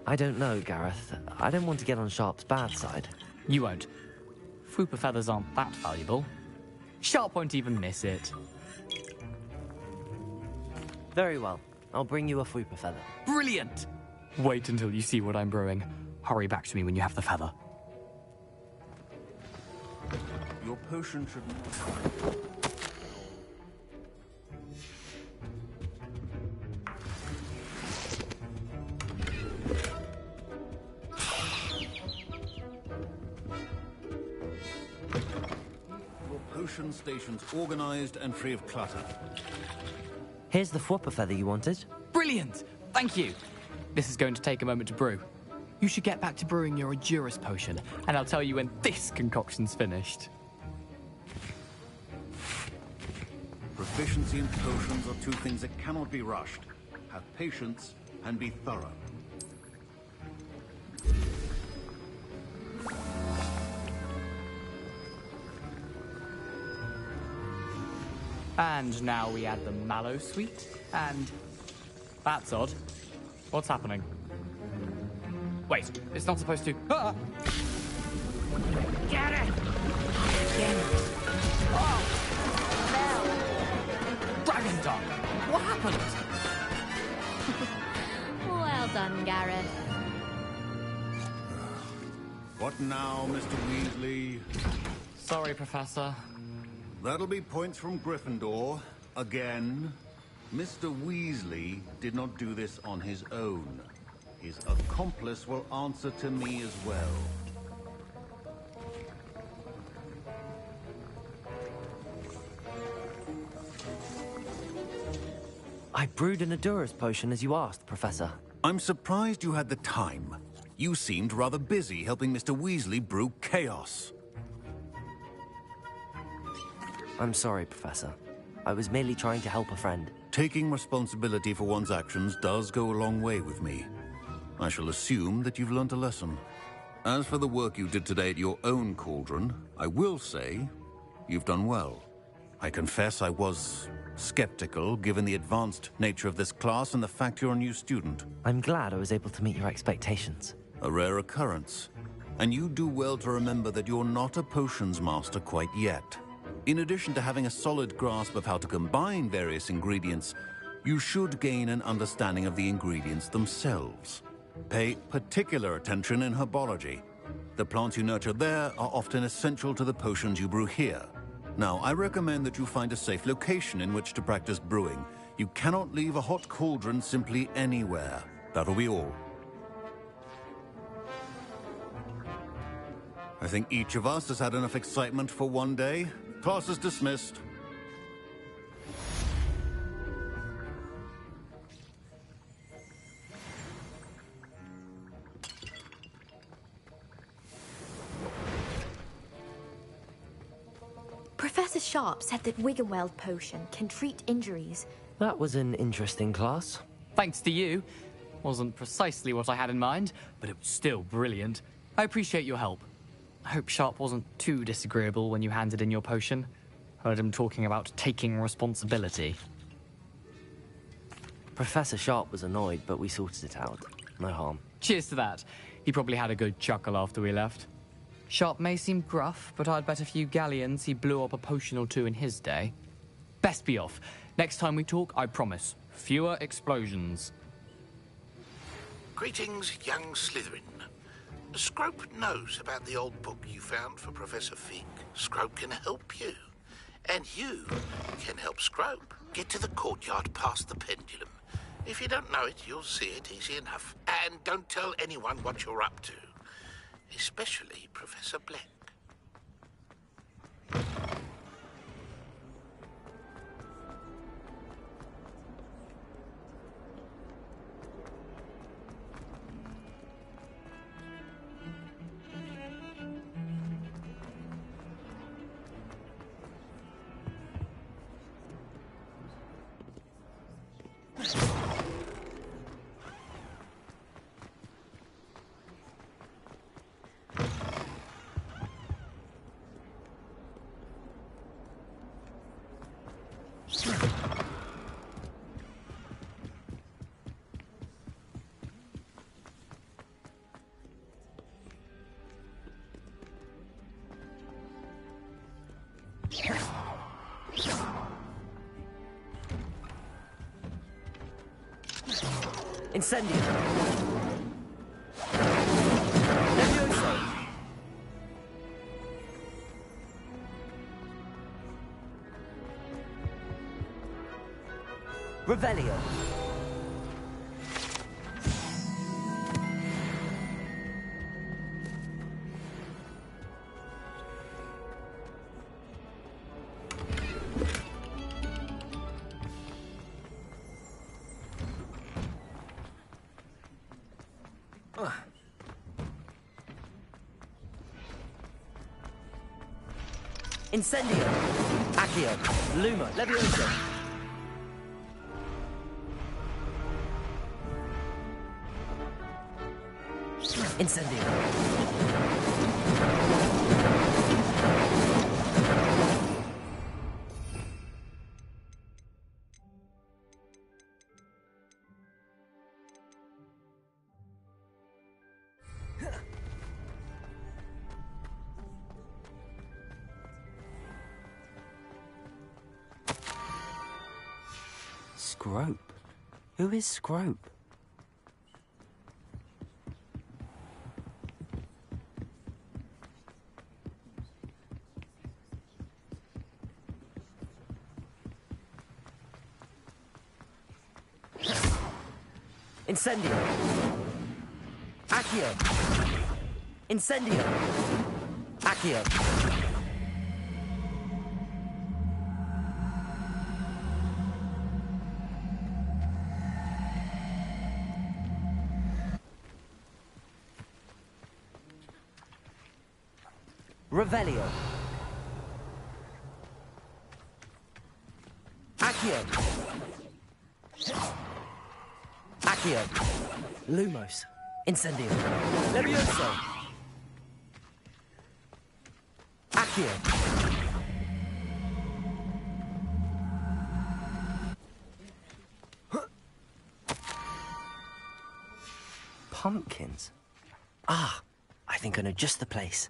I don't know, Gareth. I don't want to get on Sharp's bad side. You won't. Fwooper feathers aren't that valuable. Sharp won't even miss it. Very well. I'll bring you a Fwooper feather. Brilliant! Wait until you see what I'm brewing. Hurry back to me when you have the feather. Your potion should... Potion stations organized and free of clutter. Here's the Fwooper feather you wanted. Brilliant! Thank you! This is going to take a moment to brew. You should get back to brewing your Edurus potion, and I'll tell you when this concoction's finished. Proficiency in potions are two things that cannot be rushed. Have patience and be thorough. And now we add the mallow sweet, and... That's odd. What's happening? Wait, it's not supposed to... Ah! Get it! Again! Oh! Dragon Tongue! What happened? Well done, Gareth. What now, Mr. Weasley? Sorry, Professor. That'll be points from Gryffindor. Again. Mr. Weasley did not do this on his own. His accomplice will answer to me as well. I brewed an Edurus potion as you asked, Professor. I'm surprised you had the time. You seemed rather busy helping Mr. Weasley brew chaos. I'm sorry, Professor. I was merely trying to help a friend. Taking responsibility for one's actions does go a long way with me. I shall assume that you've learnt a lesson. As for the work you did today at your own cauldron, I will say you've done well. I confess I was skeptical, given the advanced nature of this class and the fact you're a new student. I'm glad I was able to meet your expectations. A rare occurrence. And you do well to remember that you're not a potions master quite yet. In addition to having a solid grasp of how to combine various ingredients, you should gain an understanding of the ingredients themselves. Pay particular attention in herbology. The plants you nurture there are often essential to the potions you brew here. Now, I recommend that you find a safe location in which to practice brewing. You cannot leave a hot cauldron simply anywhere. That'll be all. I think each of us has had enough excitement for one day. Class is dismissed. Professor Sharp said that Wiggenweld potion can treat injuries. That was an interesting class. Thanks to you. Wasn't precisely what I had in mind, but it was still brilliant. I appreciate your help. I hope Sharp wasn't too disagreeable when you handed in your potion. Heard him talking about taking responsibility. Professor Sharp was annoyed, but we sorted it out. No harm. Cheers to that. He probably had a good chuckle after we left. Sharp may seem gruff, but I'd bet a few galleons he blew up a potion or two in his day. Best be off. Next time we talk, I promise, fewer explosions. Greetings, young Slytherin. Scrope knows about the old book you found for Professor Fig. Scrope can help you. And you can help Scrope. Get to the courtyard past the pendulum. If you don't know it, you'll see it easy enough. And don't tell anyone what you're up to. Especially Professor Black. Incendio. Revelio. Incendio. Accio. Luma. Levioso. Incendio. Scrope? Who is Scrope? Incendio. Accio. Incendio. Accio. Revelio. Accio. Accio. Lumos. Incendio. Levioso. Accio. Pumpkins? Ah, I think I know just the place.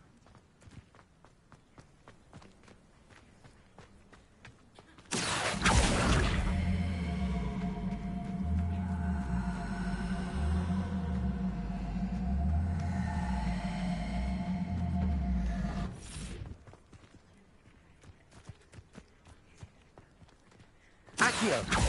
Accio.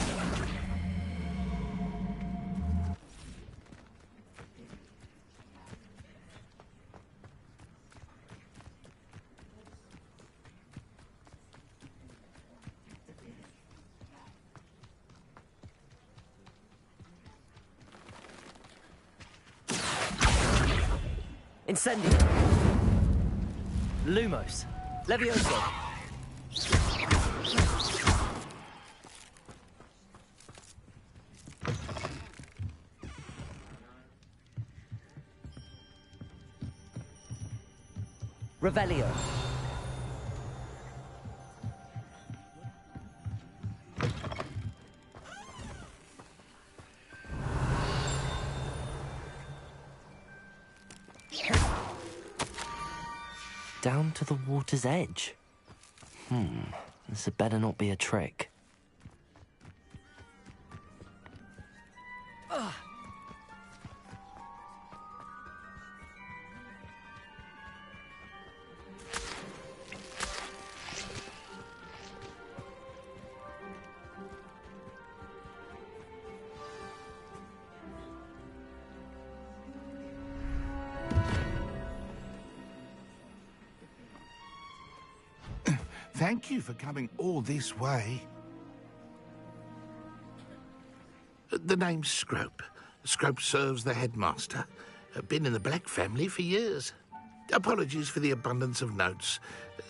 Incendio. Lumos. Levioso. Revelio. Down to the water's edge. This had better not be a trick. Thank you for coming all this way. The name's Scrope. Scrope serves the headmaster. Been in the Black family for years. Apologies for the abundance of notes.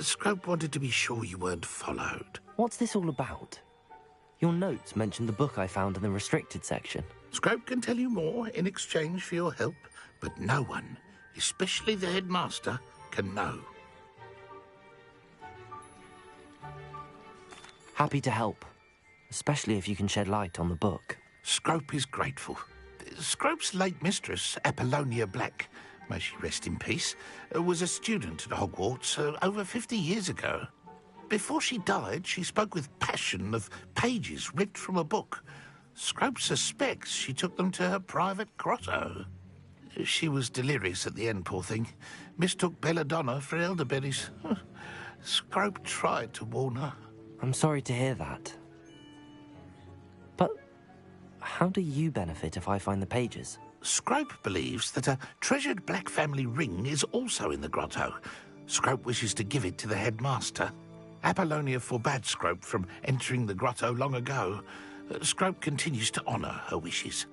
Scrope wanted to be sure you weren't followed. What's this all about? Your notes mentioned the book I found in the restricted section. Scrope can tell you more in exchange for your help, but no one, especially the headmaster, can know. Happy to help, especially if you can shed light on the book. Scrope is grateful. Scrope's late mistress, Apollonia Black, may she rest in peace, was a student at Hogwarts over 50 years ago. Before she died, she spoke with passion of pages ripped from a book. Scrope suspects she took them to her private grotto. She was delirious at the end, poor thing. Mistook belladonna for elderberries. Scrope tried to warn her. I'm sorry to hear that. But how do you benefit if I find the pages? Scrope believes that a treasured Black family ring is also in the grotto. Scrope wishes to give it to the headmaster. Apollonia forbade Scrope from entering the grotto long ago. Scrope continues to honour her wishes.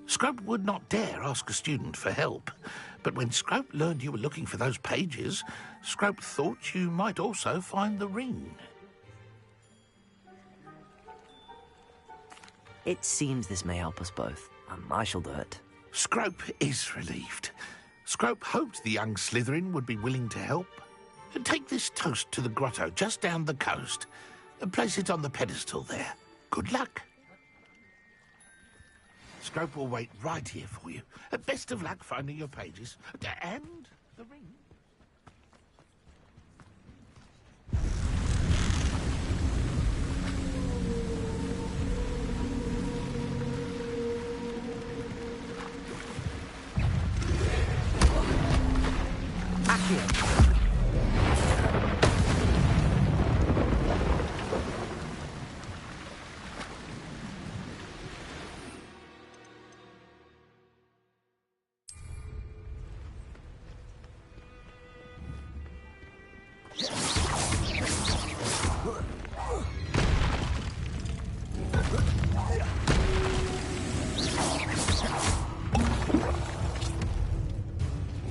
Scrope would not dare ask a student for help, but when Scrope learned you were looking for those pages, Scrope thought you might also find the ring. It seems this may help us both. I shall do it. Scrope is relieved. Scrope hoped the young Slytherin would be willing to help. Take this toast to the grotto just down the coast and place it on the pedestal there. Good luck. Scrope will wait right here for you. Best of luck finding your pages. And the ring.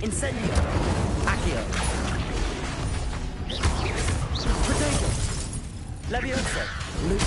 Incendio. Accio. Potato. Leviosa. Loot.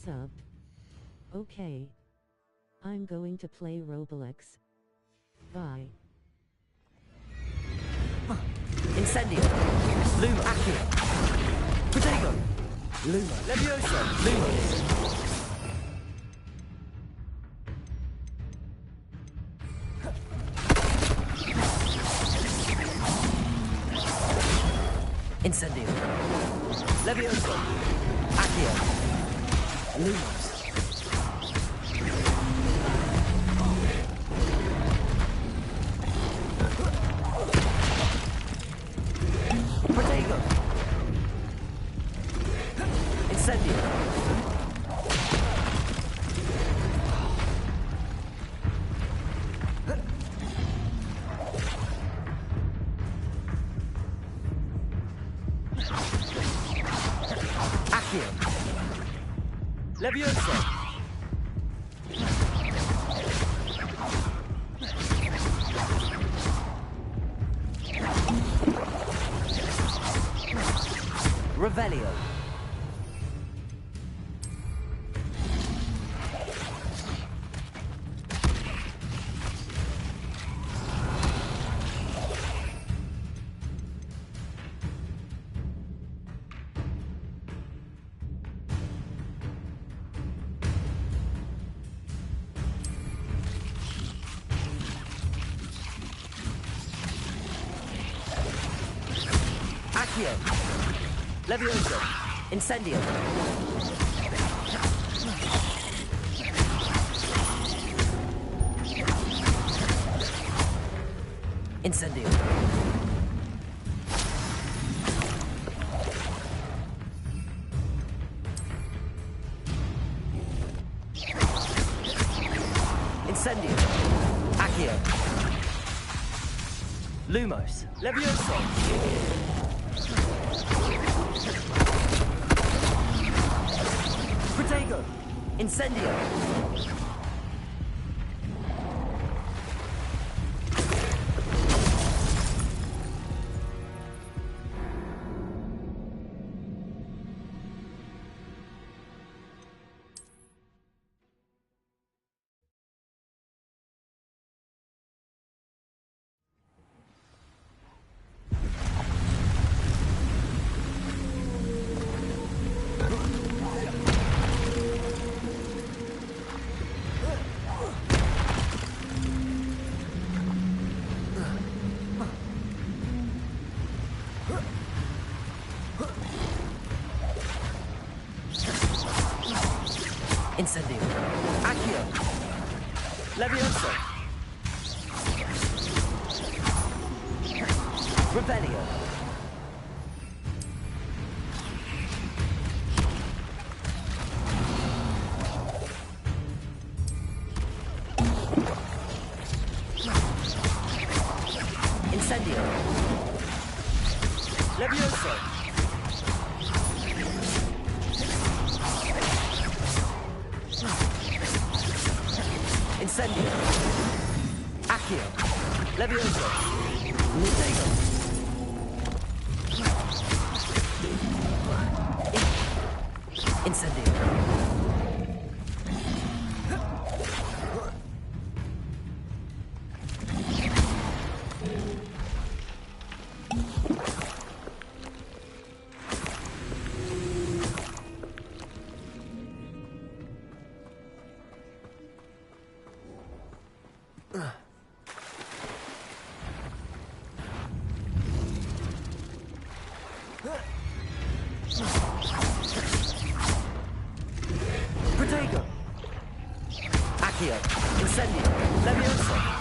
up? Okay. I'm going to play Roblox. Bye. Incendio. Luma. Accio. Protego. Luma. Levioso. Lumos. Incendio. Levioso. Accio. Lumos. Protego. Incendio. Accio. Levioso. Revelio. Accio. Levioso. Incendio. Incendio. Incendio. Accio. Lumos. Levioso. Protego. Incendio. Incendio. Accio. Levioso. Revelio. Incendio. Levioso. Incendio. Accio. Levioso. Protego. Incendio. Protego. Accio. Incendio. Levioso.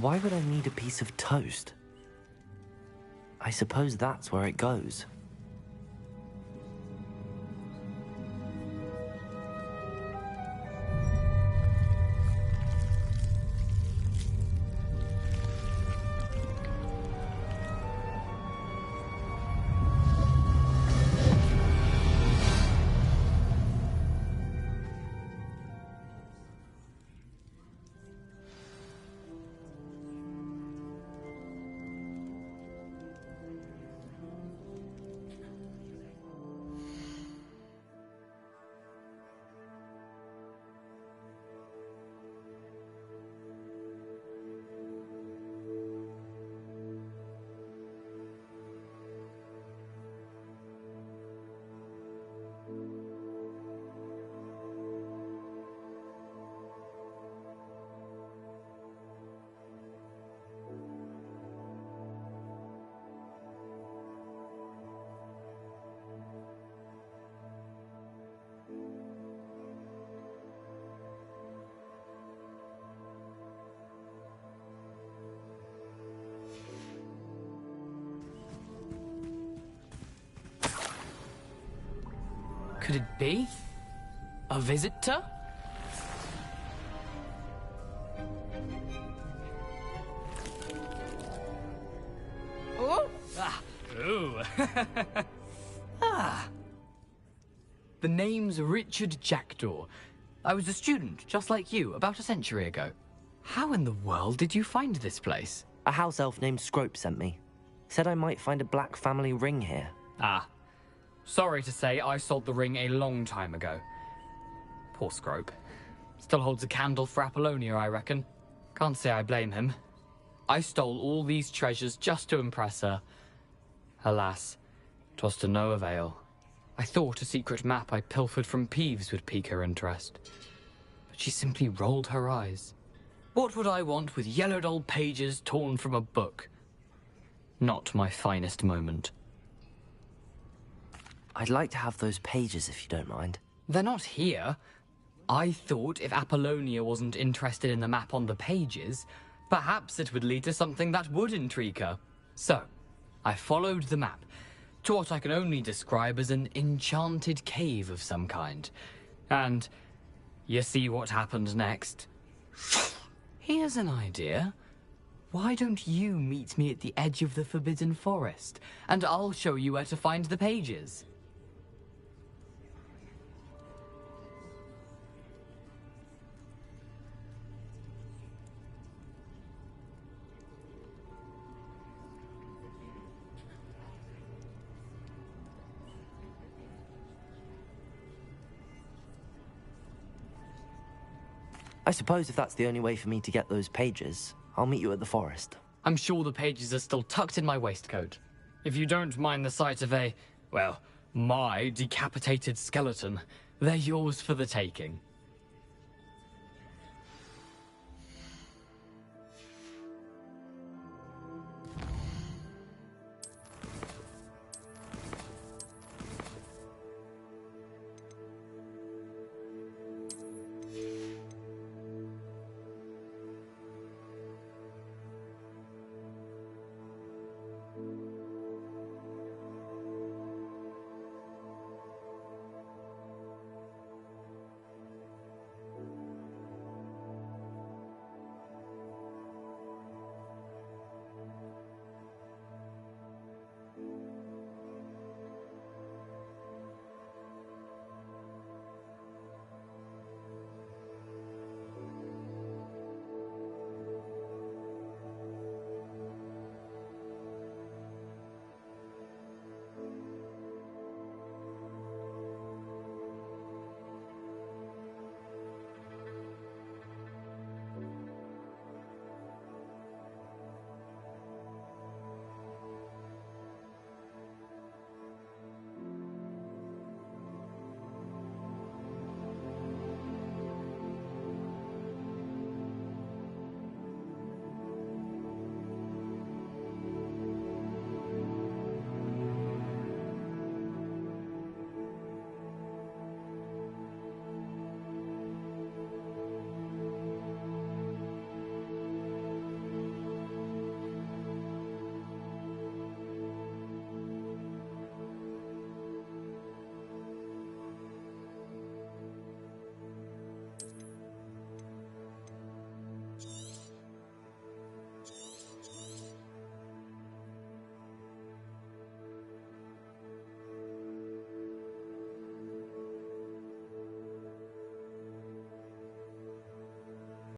Why would I need a piece of toast? I suppose that's where it goes. could it be? A visitor? Oh! Ah! Ooh! Ah! The name's Richard Jackdaw. I was a student, just like you, about a century ago. How in the world did you find this place? A house elf named Scrope sent me. Said I might find a black family ring here. Ah. Sorry to say, I sold the ring a long time ago. Poor Scrope. Still holds a candle for Apollonia, I reckon. Can't say I blame him. I stole all these treasures just to impress her. Alas, 'twas to no avail. I thought a secret map I pilfered from Peeves would pique her interest. But she simply rolled her eyes. What would I want with yellowed old pages torn from a book? Not my finest moment. I'd like to have those pages if you don't mind. They're not here. I thought if Apollonia wasn't interested in the map on the pages, perhaps it would lead to something that would intrigue her. So, I followed the map to what I can only describe as an enchanted cave of some kind. And you see what happened next? Here's an idea. Why don't you meet me at the edge of the Forbidden Forest, and I'll show you where to find the pages? I suppose if that's the only way for me to get those pages, I'll meet you at the forest. I'm sure the pages are still tucked in my waistcoat. If you don't mind the sight of my decapitated skeleton, they're yours for the taking.